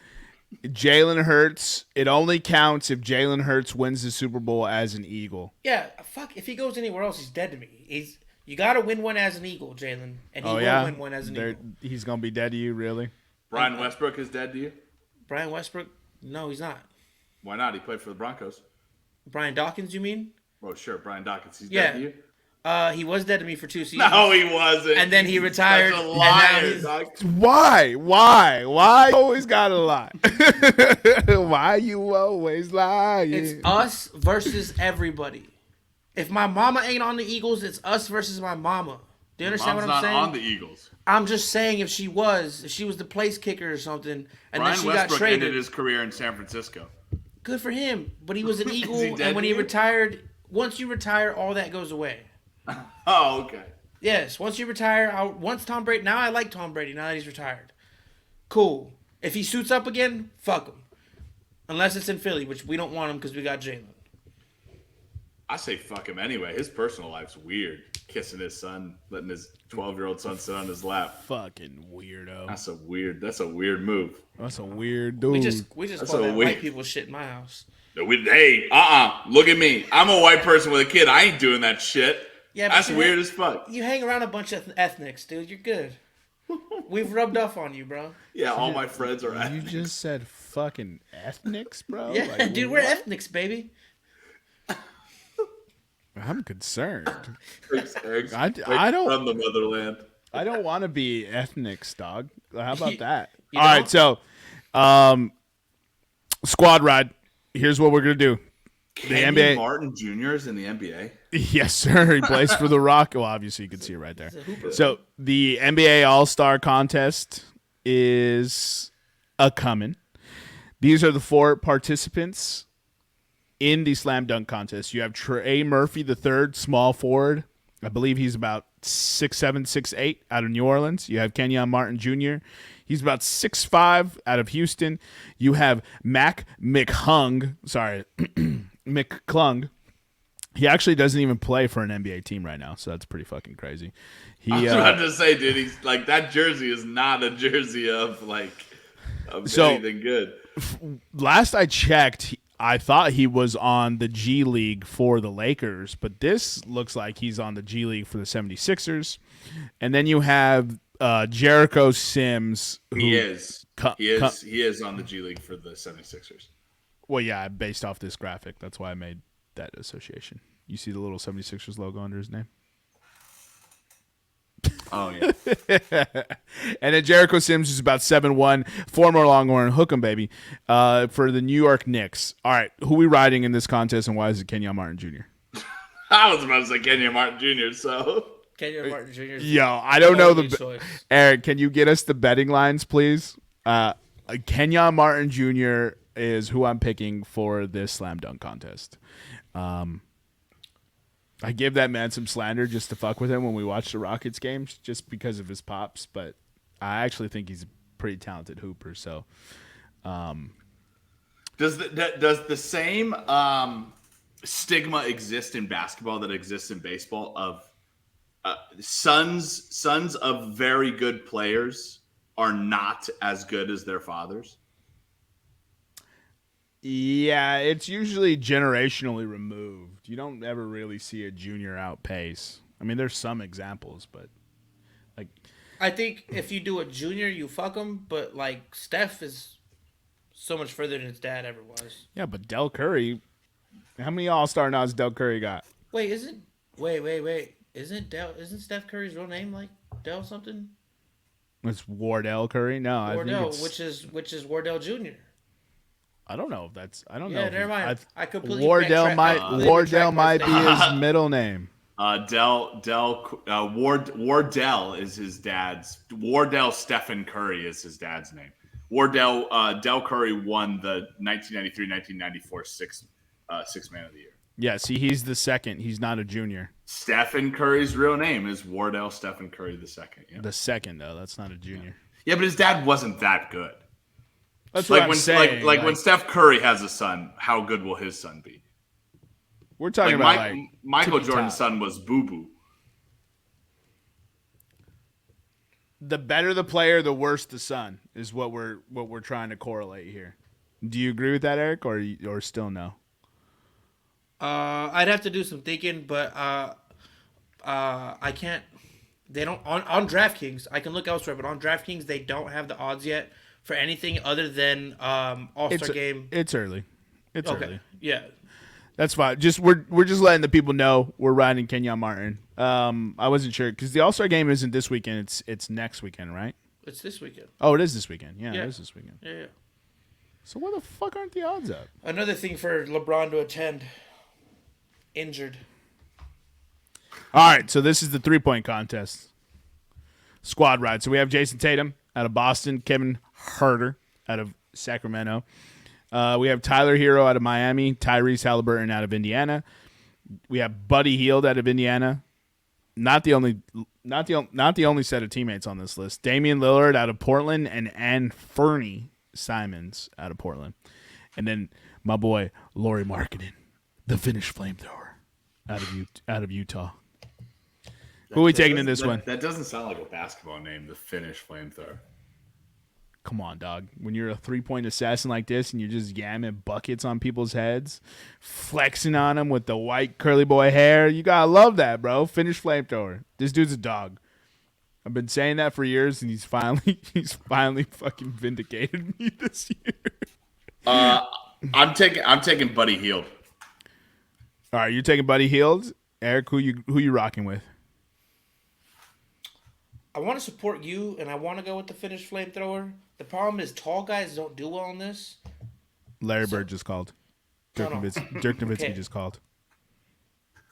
Jalen Hurts, it only counts if Jalen Hurts wins the Super Bowl as an Eagle. Yeah, fuck. If he goes anywhere else, he's dead to me. You got to win one as an Eagle, Jalen. And he will win one as an Eagle. He's going to be dead to you, really? Brian Westbrook is dead to you? Brian Westbrook? No, he's not. Why not? He played for the Broncos. Brian Dawkins, you mean? Oh, sure. Brian Dawkins. He's Yeah. dead to you? He was dead to me for 2 seasons. No, he wasn't. And then he retired. That's a and liar, now he's- dog. Why? Always gotta lie. Why you always lying? It's us versus everybody. If my mama ain't on the Eagles, it's us versus my mama. Do you understand Mom's what I'm not saying? on the Eagles. I'm just saying if she was the place kicker or something, and Brian then she Westbrook got traded. ended his career in San Francisco. Good for him. But he was an Eagle, Is he dead and when to he you? retired, once you retire, all that goes away. Oh, okay. Yes, once you retire, Tom Brady. Now I like Tom Brady. Now that he's retired, cool. If he suits up again, fuck him. Unless it's in Philly, which we don't want him because we got Jalen. I say fuck him anyway. His personal life's weird. Kissing his son, letting his 12-year-old son sit on his lap. Fucking weirdo. That's a weird move. That's a weird dude. We just That's call a that weird- white people shit in my house. Hey, look at me. I'm a white person with a kid. I ain't doing that shit. Yeah, but That's you weird as fuck. You hang around a bunch of ethnics, dude. You're good. We've rubbed off on you, bro. Yeah, all my friends are You ethnics. just said fucking ethnics, bro? Yeah, Like, dude, we're ethnics, baby. I'm concerned. Eric's I don't- from the motherland. I don't want to be ethnics, dog. How about that? You All don't? right, so squad ride. Here's what we're gonna do. Kenyon NBA Martin Jr. is in the NBA. Yes, sir. He plays for the Rock. Well, obviously you can see it right there. He's a hooper. So the NBA All-Star Contest is a-coming. These are the 4 participants in the Slam Dunk Contest. You have Trey Murphy III, small forward. I believe he's about 6'7", 6'8", out of New Orleans. You have Kenyon Martin Jr. He's about 6'5", out of Houston. You have Mac McClung. He actually doesn't even play for an NBA team right now, so that's pretty fucking crazy. I was about to say, dude, he's like, that jersey is not a jersey of anything good. Last I checked, I thought he was on the G League for the Lakers, but this looks like he's on the G League for the 76ers. And then you have Jericho Sims. He is. He is on the G League for the 76ers. Well, yeah, based off this graphic. That's why I made that association. You see the little 76ers logo under his name? Oh, yeah. And then Jericho Sims is about 7'1", former Longhorn, hook 'em, baby, for the New York Knicks. All right, who we riding in this contest, and why is it Kenyon Martin Jr.? I was about to say Kenyon Martin Jr., so. Kenyon Martin Jr. Yo, I don't know Holy choice. Eric, can you get us the betting lines, please? Kenyon Martin Jr. is who I'm picking for this slam dunk contest. I give that man some slander just to fuck with him when we watch the Rockets games, just because of his pops. But I actually think he's a pretty talented hooper. So Does the same stigma exist in basketball that exists in baseball of sons of very good players are not as good as their fathers? Yeah, it's usually generationally removed. You don't ever really see a junior outpace. I mean, there's some examples, but like, I think if you do a junior, you fuck him. But like Steph is so much further than his dad ever was. yeah, but Del Curry, how many All-Star nods Del Curry got? Wait, isn't Steph Curry's real name like Del something? It's Wardell Curry. No, I think Wardell, it's which is Wardell Jr. I don't know if that's. I don't know. Yeah, if never mind. I completely Wardell backtracked- might I Wardell backtracked my might be statement. his middle name. Wardell is his dad's. Wardell Stephen Curry is his dad's name. Wardell Del Curry won the 1993-1994 six man of the year. Yeah, see, he's the second. He's not a junior. Stephen Curry's real name is Wardell Stephen Curry the second. Yeah. The second though, that's not a junior. Yeah, but his dad wasn't that good. That's what Like I'm when saying. like when Steph Curry has a son, how good will his son be? we're talking Like about Michael tippy Jordan's top. son was Boo Boo. The better the player, the worse the son is what we're trying to correlate here. Do you agree with that, Eric, or still no? I'd have to do some thinking, but I can't. They don't on DraftKings. I can look elsewhere, but on DraftKings they don't have the odds yet for anything other than All-Star game. It's early. It's Okay, early. yeah. That's fine. We're just letting the people know we're riding Kenyon Martin. I wasn't sure because the All-Star game isn't this weekend. It's next weekend, right? It's this weekend. Oh, it is this weekend. Yeah, Yeah. it is this weekend. Yeah. So why the fuck aren't the odds up? Another thing for LeBron to attend. Injured. All right, so this is the 3-point contest. Squad ride. So we have Jason Tatum out of Boston, Kevin Huerter out of Sacramento. We have Tyler Hero out of Miami, Tyrese Halliburton out of Indiana. We have Buddy Hield out of Indiana. Not the only set of teammates on this list. Damian Lillard out of Portland and Fernie Simons out of Portland. And then my boy Lauri Markkanen, the Finnish flamethrower out of Utah. Who are we taking in this one? That doesn't sound like a basketball name, the Finnish flamethrower. Come on, dog. When you're a 3-point assassin like this and you're just yamming buckets on people's heads, flexing on them with the white curly boy hair, you gotta love that, bro. Finnish flamethrower. This dude's a dog. I've been saying that for years, and he's finally fucking vindicated me this year. I'm taking Buddy Hield. All right, you're taking Buddy Hield. Eric, who you rocking with? I want to support you, and I want to go with the Finnish flamethrower. The problem is tall guys don't do well on this. Larry Bird just called. Dirk No. Nowitzki Okay. just called.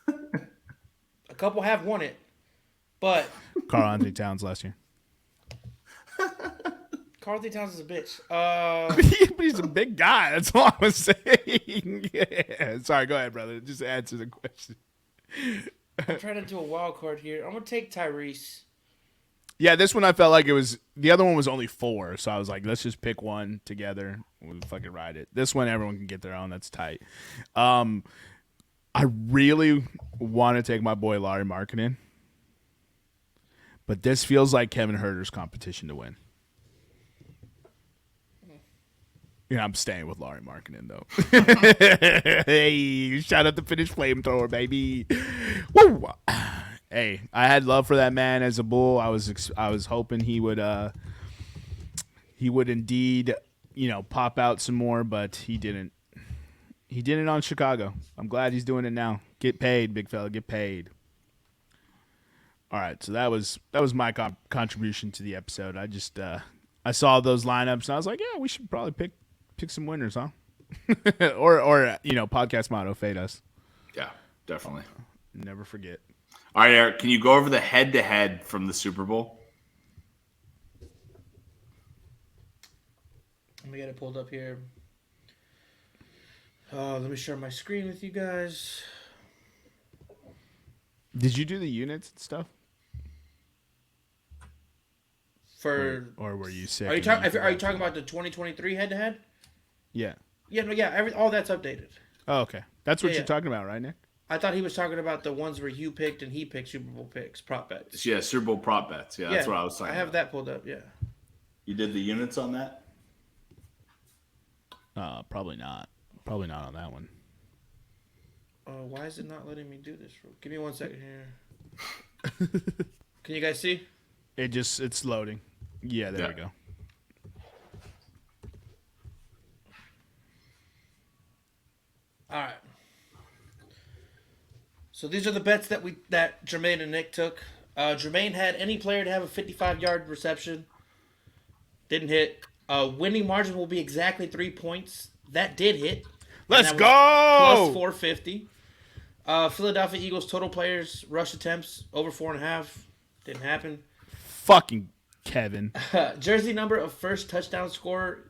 A couple have won it, but Karl Anthony Towns last year. Karl Anthony Towns is a bitch. But he's a big guy. That's all I was saying. Yeah. Sorry, go ahead, brother. Just answer the question. I'm trying to do a wild card here. I'm gonna take Tyrese. Yeah, this one I felt like it was the other one was only 4, so I was like, let's just pick one together. We'll fucking ride it. This one everyone can get their own. That's tight. I really want to take my boy Lauri Markkanen, but this feels like Kevin Huerter's competition to win. Yeah, I'm staying with Lauri Markkanen though. Hey, shout out the Finnish flamethrower, baby. Woo! Hey, I had love for that man as a Bull. I was hoping he would indeed, pop out some more, but he didn't. He did it on Chicago. I'm glad he's doing it now. Get paid, big fella. Get paid. All right, so that was my contribution to the episode. I just I saw those lineups and I was like, yeah, we should probably pick some winners, huh? or podcast motto, fade us. Yeah, definitely. Never forget. All right, Eric, can you go over the head-to-head from the Super Bowl? Let me get it pulled up here. Let me share my screen with you guys. Did you do the units and stuff? For or were you sick? Are you talking about the 2023 head to head? Yeah. Yeah, no, yeah. All that's updated. Oh, okay. That's what Yeah, you're talking about, right, Nick? I thought he was talking about the ones where you picked and he picked Super Bowl picks, prop bets. Yeah, Super Bowl prop bets. Yeah, that's what I was talking about. I have that pulled up, yeah. You did the units on that? Probably not. Probably not on that one. Why is it not letting me do this? Give me 1 second here. Can you guys see? It's loading. Yeah, there we go. All right. So these are the bets that Jermaine and Nick took. Jermaine had any player to have a 55-yard reception. Didn't hit. Winning margin will be exactly 3 points. That did hit. Let's go! Plus 450. Philadelphia Eagles total players rush attempts over 4.5. Didn't happen. Fucking Kevin. Jersey number of first touchdown scorer.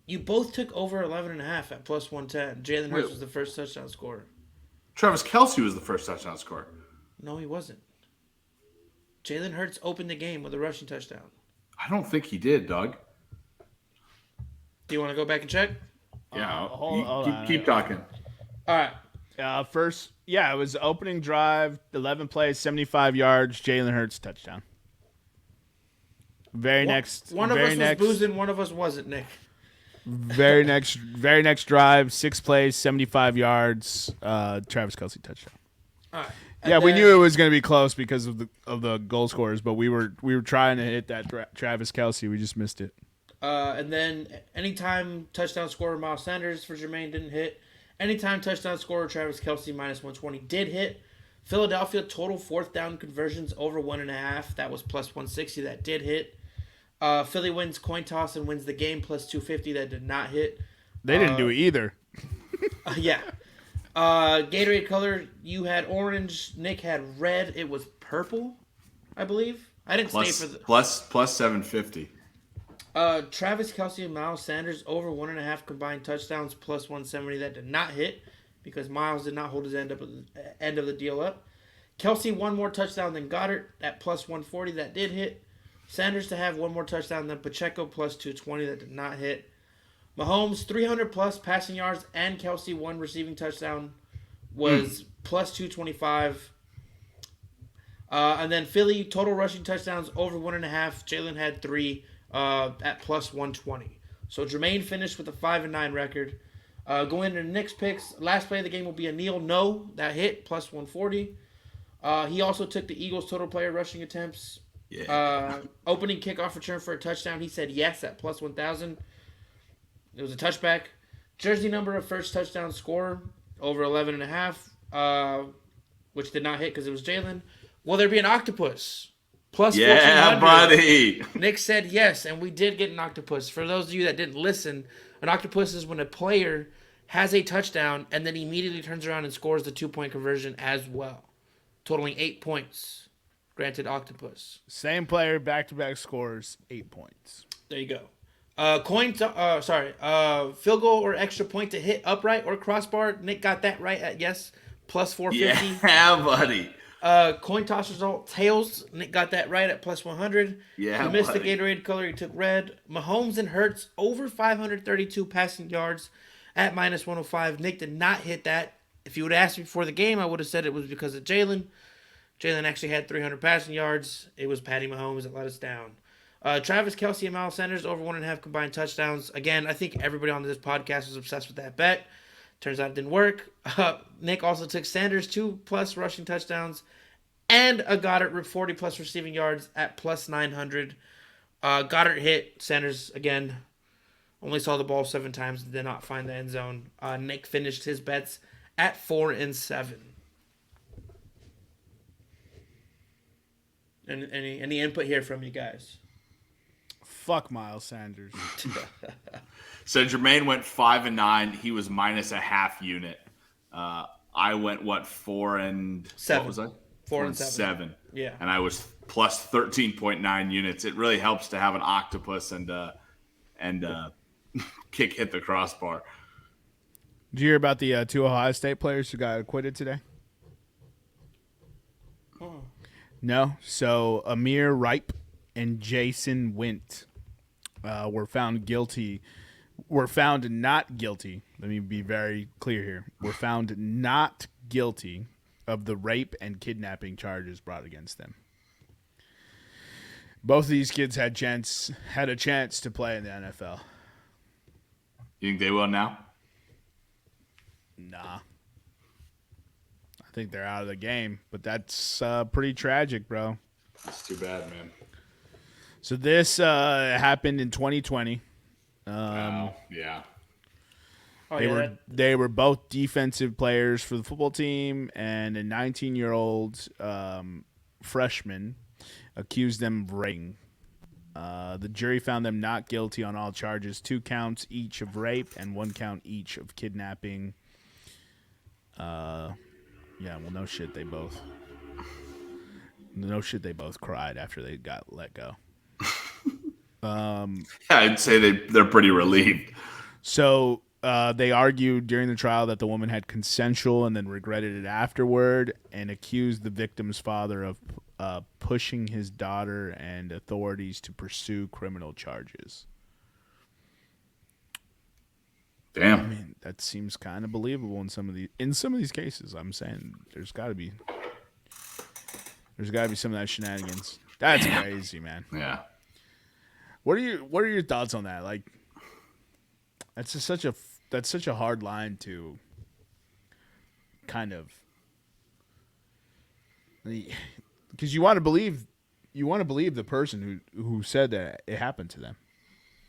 You both took over 11.5 at plus 110. Jalen Hurts was the first touchdown scorer. Travis Kelce was the first touchdown scorer. No, he wasn't. Jalen Hurts opened the game with a rushing touchdown. I don't think he did, Doug. Do you want to go back and check? Yeah, hold on. keep talking. All right. It was opening drive, 11 plays, 75 yards, Jalen Hurts touchdown. One of us was boozing, one of us wasn't, Nick. Very next drive, 6 plays, 75 yards, Travis Kelce touchdown. All right. Yeah, we knew it was going to be close because of the goal scorers, but we were trying to hit that Travis Kelce. We just missed it. And then anytime touchdown scorer Miles Sanders for Jermaine didn't hit. Anytime touchdown scorer Travis Kelce minus 120 did hit. Philadelphia total fourth down conversions over 1.5. That was plus 160. That did hit. Philly wins coin toss and wins the game plus 250. That did not hit. They didn't do it either. Yeah. Gatorade color, you had orange. Nick had red. It was purple, I believe. I didn't stay for the plus 750. Travis Kelce and Miles Sanders over 1.5 combined touchdowns plus 170. That did not hit because Miles did not hold his end of the deal up. Kelce one more touchdown than Goddard at plus 140. That did hit. Sanders to have one more touchdown than Pacheco plus 220. That did not hit. Mahomes 300 plus passing yards and Kelce one receiving touchdown was plus 225. And then Philly total rushing touchdowns over 1.5. Jalen had 3 at plus 120. So Jermaine finished with a 5-9 record. Going into Nick's picks, last play of the game will be a kneel no. That hit plus 140. He also took the Eagles total player rushing attempts. Yeah. Opening kickoff return for a touchdown. He said yes at plus 1,000. It was a touchback. Jersey number of first touchdown scorer over 11.5, which did not hit because it was Jalen. Will there be an octopus? Plus 1,400. Yeah, buddy. Nick said yes, and we did get an octopus. For those of you that didn't listen, an octopus is when a player has a touchdown and then immediately turns around and scores the 2-point conversion as well, totaling 8 points. Granted, octopus. Same player, back-to-back scores, 8 points. There you go. Field goal or extra point to hit upright or crossbar. Nick got that right at yes, plus 450. Yeah, buddy. Coin toss result, tails. Nick got that right at plus 100. Yeah, he missed buddy. the Gatorade color. He took red. Mahomes and Hurts over 532 passing yards at minus 105. Nick did not hit that. If you would ask me before the game, I would have said it was because of Jalen. Jalen actually had 300 passing yards. It was Patty Mahomes that let us down. Travis Kelce and Miles Sanders over 1.5 combined touchdowns. Again, I think everybody on this podcast was obsessed with that bet. Turns out it didn't work. Nick also took Sanders 2+ rushing touchdowns and a Goddard 40+ receiving yards at plus 900. Goddard hit. Sanders, again, only saw the ball 7 times and did not find the end zone. Nick finished his bets at 4-7. Any input here from you guys? Fuck Miles Sanders. So Jermaine went 5-9. He was minus a half unit. I went 4 and 7. What was I? 4 and 7. Yeah. And I was plus 13.9 units. It really helps to have an octopus and kick hit the crossbar. Did you hear about the 2 Ohio State players who got acquitted today? Oh. No. So Amir Ripe and Jason Wint were found guilty. Were found not guilty. Let me be very clear here. Were found not guilty of the rape and kidnapping charges brought against them. Both of these kids had a chance to play in the NFL. You think they will now? Nah. I think they're out of the game, but that's pretty tragic, bro. That's too bad, man. So this happened in 2020. Wow. Yeah. They were both defensive players for the football team, and a 19-year-old freshman accused them of raping. The jury found them not guilty on all charges, 2 counts each of rape and 1 count each of kidnapping. Yeah, well, no shit, they both cried after they got let go. I'd say they're pretty relieved. So they argued during the trial that the woman had consensual and then regretted it afterward, and accused the victim's father of pushing his daughter and authorities to pursue criminal charges. Damn. I mean, that seems kind of believable in some of these cases. I'm saying there's got to be some of that shenanigans. That's crazy, man. Yeah. What are your thoughts on that? Like, that's such a hard line to kind of, because you want to believe the person who said that it happened to them,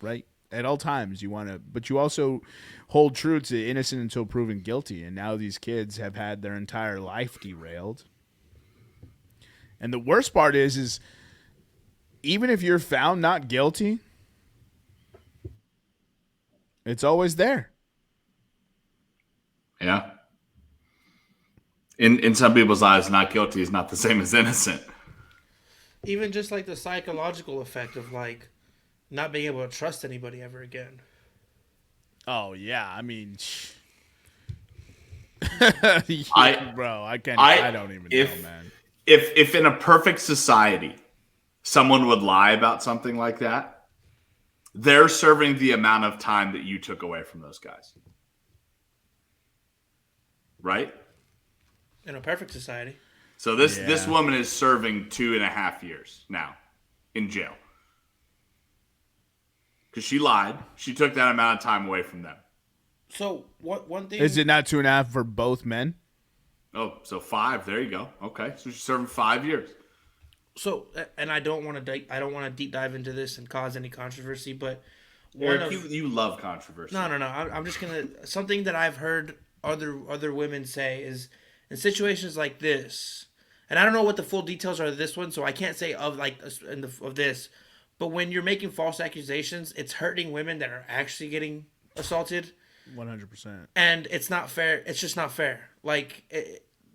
right? At all times, but you also hold true to innocent until proven guilty. And now these kids have had their entire life derailed. And the worst part is even if you're found not guilty, it's always there. Yeah. In some people's eyes, not guilty is not the same as innocent. Even just like the psychological effect of like not being able to trust anybody ever again. Oh yeah, I mean, I don't even know, man. If in a perfect society, someone would lie about something like that, they're serving the amount of time that you took away from those guys. Right? In a perfect society. So this woman is serving 2.5 years now in jail. Because she lied. She took that amount of time away from them. So one thing is it not 2.5 for both men? Oh, so 5. There you go. Okay, so she's serving 5 years. So, and I don't want to deep dive into this and cause any controversy, but Eric, you love controversy. No. I'm just gonna something that I've heard other women say is in situations like this, and I don't know what the full details are of this one, so I can't say of this. But when you're making false accusations, it's hurting women that are actually getting assaulted. 100%. And it's not fair. It's just not fair. Like,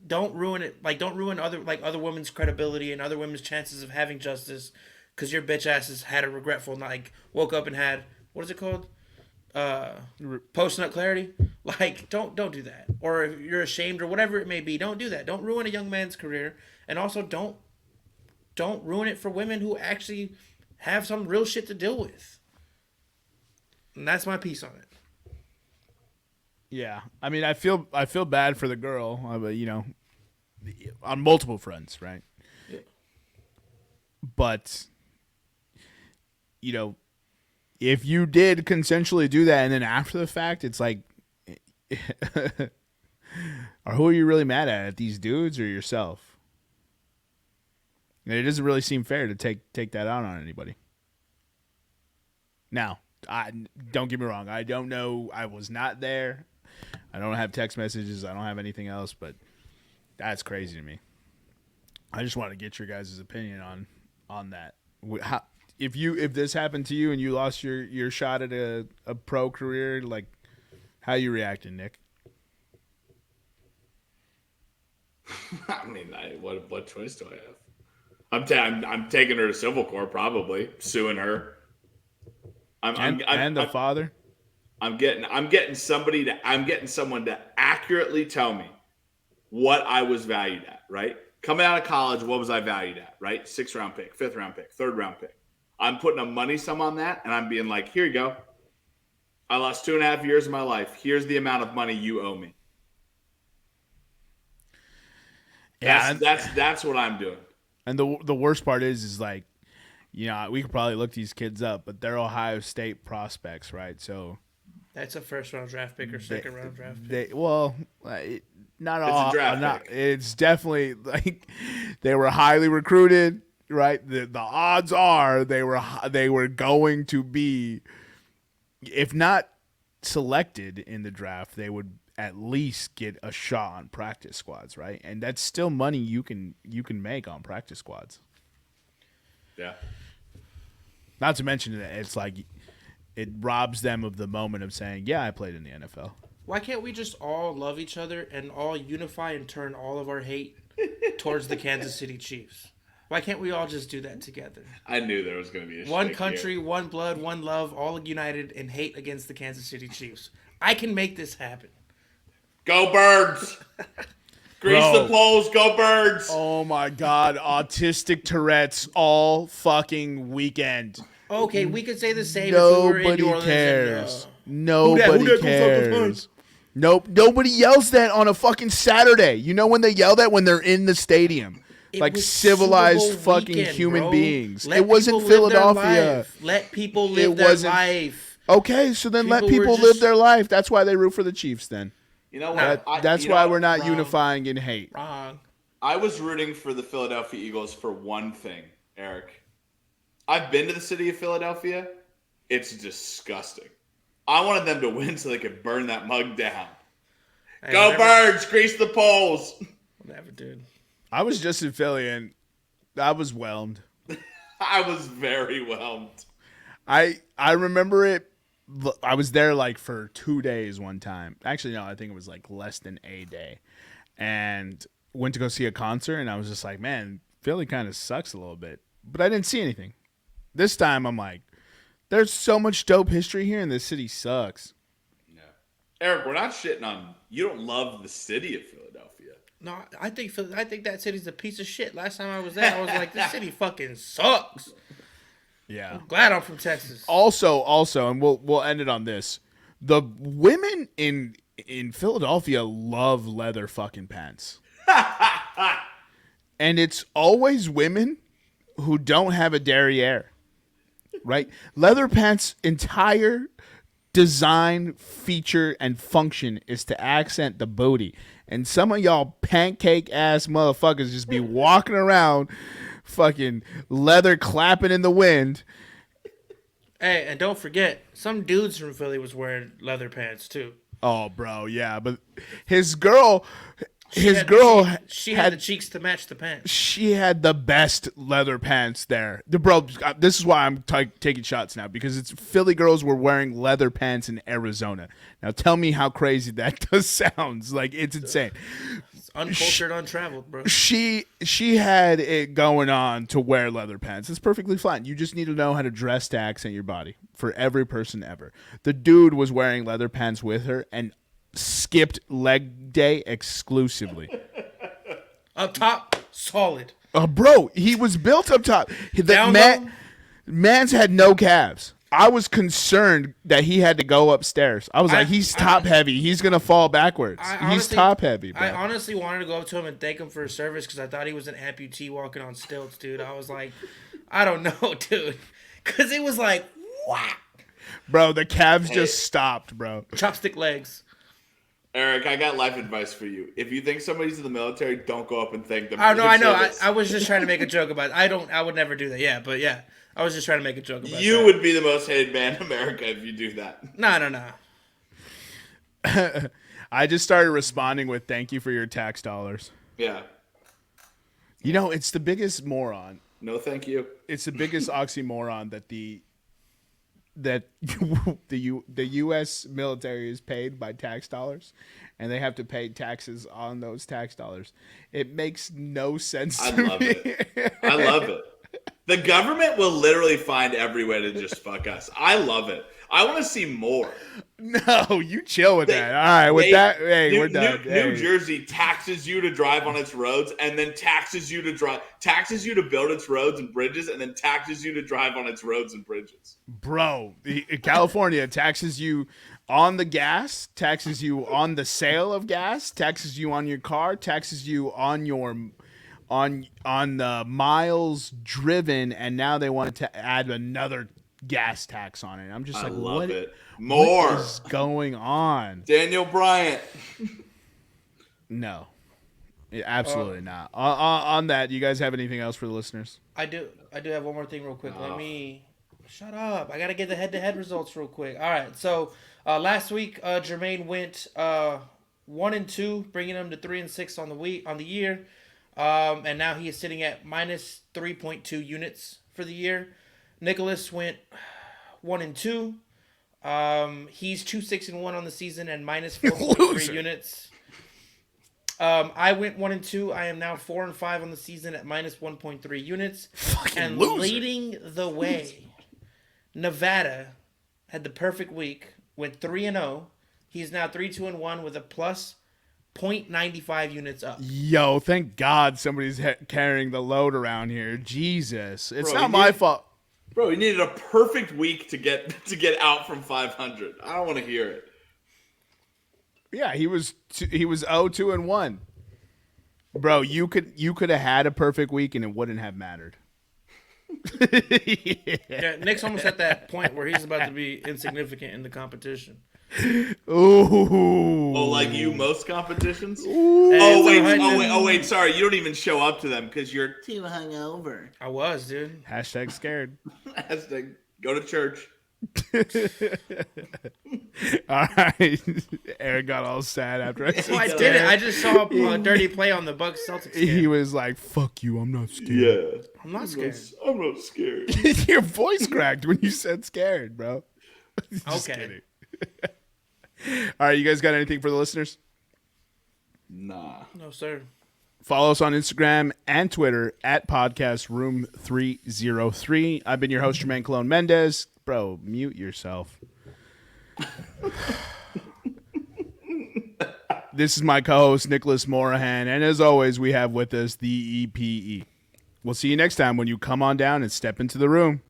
don't ruin it. Like, don't ruin other women's credibility and other women's chances of having justice because your bitch asses had a regretful night. Like, woke up and had, what is it called? Post-nut clarity. Like, don't do that. Or if you're ashamed or whatever it may be, don't do that. Don't ruin a young man's career. And also don't ruin it for women who actually have some real shit to deal with. And that's my piece on it. Yeah, I mean, I feel bad for the girl, but on multiple fronts, right? Yeah. But if you did consensually do that, and then after the fact, it's like, or who are you really mad at these dudes or yourself? And it doesn't really seem fair to take that out on anybody. Now, don't get me wrong. I don't know. I was not there. I don't have text messages. I don't have anything else, but that's crazy to me. I just want to get your guys' opinion on that. How, if this happened to you and you lost your shot at a pro career, like, how you reacting, Nick? I mean, what choice do I have? I'm taking her to civil court, probably suing her. And the father. I'm getting someone to accurately tell me what I was valued at, right? Coming out of college, what was I valued at, right? 6th round pick, 5th round pick, 3rd round pick. I'm putting a money sum on that, and I'm being like, here you go. I lost 2.5 years of my life. Here's the amount of money you owe me. Yeah, That's what I'm doing. And the worst part is like, you know, we could probably look these kids up, but they're Ohio State prospects, right? So That's a 1st-round draft pick or 2nd-round draft pick. Not It's all. a draft pick. It's definitely like they were highly recruited, right? The odds are they were going to be, if not selected in the draft, they would at least get a shot on practice squads, right? And that's still money you can make on practice squads. Yeah. Not to mention that it's like it robs them of the moment of saying, "Yeah, I played in the NFL." Why can't we just all love each other and all unify and turn all of our hate towards the Kansas City Chiefs? Why can't we all just do that together? I knew there was going to be a One shtick country, here. one blood, one love, all united in hate against the Kansas City Chiefs. I can make this happen. Go Birds! Grease Bro. the poles, go Birds! Oh my God, autistic Tourette's all fucking weekend. Okay, we could say the same if we were in Nobody New Orleans. cares. And, Nobody who that goes up the cares. Nope. Nobody yells that on a fucking Saturday. You know when they yell that? When they're in the stadium. It Like was civilized Super Bowl fucking weekend, human bro. beings. Let It wasn't people live their Philadelphia. life. Let people live It their wasn't- life. Okay, so then let People were people just- live their life. That's why they root for the Chiefs then. You know what? That's why we're not Wrong. unifying in hate. Wrong. I was rooting for the Philadelphia Eagles for one thing, Eric. I've been to the city of Philadelphia. It's disgusting. I wanted them to win so they could burn that mug down. Hey, Go whatever- Birds! Grease the poles! Whatever, dude. I was just in Philly and I was whelmed. I was very whelmed. I remember it. I was there like for 2 days one time. Actually, no, I think it was like less than a day. And went to go see a concert, and I was just like, man, Philly kind of sucks a little bit. But I didn't see anything. This time, I'm like, there's so much dope history here, and this city sucks. Yeah. Eric, we're not shitting on you. Don't love the city of Philadelphia. No, I think that city's a piece of shit. Last time I was there, I was like, this city fucking sucks. Yeah. Glad I'm from Texas. Also, and we'll end it on this. The women in Philadelphia love leather fucking pants. And it's always women who don't have a derriere. Right? Leather pants' entire design, feature, and function is to accent the booty. And some of y'all pancake ass motherfuckers just be walking around fucking leather clapping in the wind. Hey, and don't forget, some dudes from Philly was wearing leather pants too. Oh, bro, yeah, but his girl, She had the cheeks to match the pants. she had the best leather pants there. Bro, this is why I'm taking shots now, because it's Philly girls were wearing leather pants in Arizona. Now tell me how crazy that does sounds. Like, it's insane. It's uncultured, untraveled, bro. She had it going on to wear leather pants. It's perfectly fine. You just need to know how to dress to accent your body for every person ever. The dude was wearing leather pants with her and skipped leg day exclusively. Up top, solid. Bro, he was built up top. Down low? Man's had no calves. I was concerned that he had to go upstairs. I was like, he's top heavy. He's going to fall backwards. He's top heavy, bro. I honestly wanted to go up to him and thank him for his service because I thought he was an amputee walking on stilts, dude. I was like, I don't know, dude. Because it was like, whack. Bro, the calves just stopped, bro. Chopstick legs. Eric, I got life advice for you. If you think somebody's in the military, don't go up and thank them. Oh, no, for I their know. service. I was just trying to make a joke about it. I would never do that. Yeah, but yeah. I was just trying to make a joke about You that. would be the most hated man in America if you do that. No. I just started responding with thank you for your tax dollars. Yeah. You know, it's the biggest moron. No, thank you. It's the biggest oxymoron that the U.S. military is paid by tax dollars, and they have to pay taxes on those tax dollars. It makes no sense I to love me. it. I love it. The government will literally find every way to just fuck us. I love it. I want to see more. No, you chill with that. All right, with that, hey, we're done. New Jersey taxes you to drive on its roads, and then taxes you to build its roads and bridges, and then taxes you to drive on its roads and bridges. Bro, California taxes you on the gas, taxes you on the sale of gas, taxes you on your car, taxes you on your on the miles driven, and now they wanted to add another gas tax on it. I'm just like, love it. More. What is going on? Daniel Bryant. No, absolutely not. On that, you guys have anything else for the listeners? I do have one more thing real quick. Let me shut up. I gotta get the head-to-head results real quick. All right. So last week, Jermaine went 1-2, bringing him to 3-6 on the year, and now he is sitting at minus 3.2 units for the year. Nicholas went 1-2. He's 2-6-1 on the season and minus 4.3 units. I went 1-2. I am now 4-5 on the season at minus 1.3 units. Fucking and loser. leading the way, Nevada had the perfect week. Went 3-0. He's now 3-2-1 with a plus 0.95 units up. Yo, thank God somebody's carrying the load around here. Jesus, it's Bro, not my fault. Bro, he needed a perfect week to get out from 500. I don't want to hear it. Yeah, he was 0-2-1. Bro, you could have had a perfect week and it wouldn't have mattered. Yeah, Nick's almost at that point where he's about to be insignificant in the competition. Ooh. Oh, like you most competitions? Hey, Oh wait, sorry. You don't even show up to them because you're too hungover. I was, dude. Hashtag scared. Hashtag go to church. All right. Eric got all sad after I said I that. did it. I just saw a dirty play on the Bucks Celtics game. He was like, fuck you, I'm not scared. Yeah. I'm not scared. I'm not scared. Your voice cracked when you said scared, bro. Just Okay. kidding. All right, you guys got anything for the listeners? Nah. No, sir. Follow us on Instagram and Twitter at Podcast Room 303. I've been your host, Jermaine Cologne Mendez. Bro, mute yourself. This is my co-host, Nicholas Morahan, and as always, we have with us the EPE. We'll see you next time when you come on down and step into the room.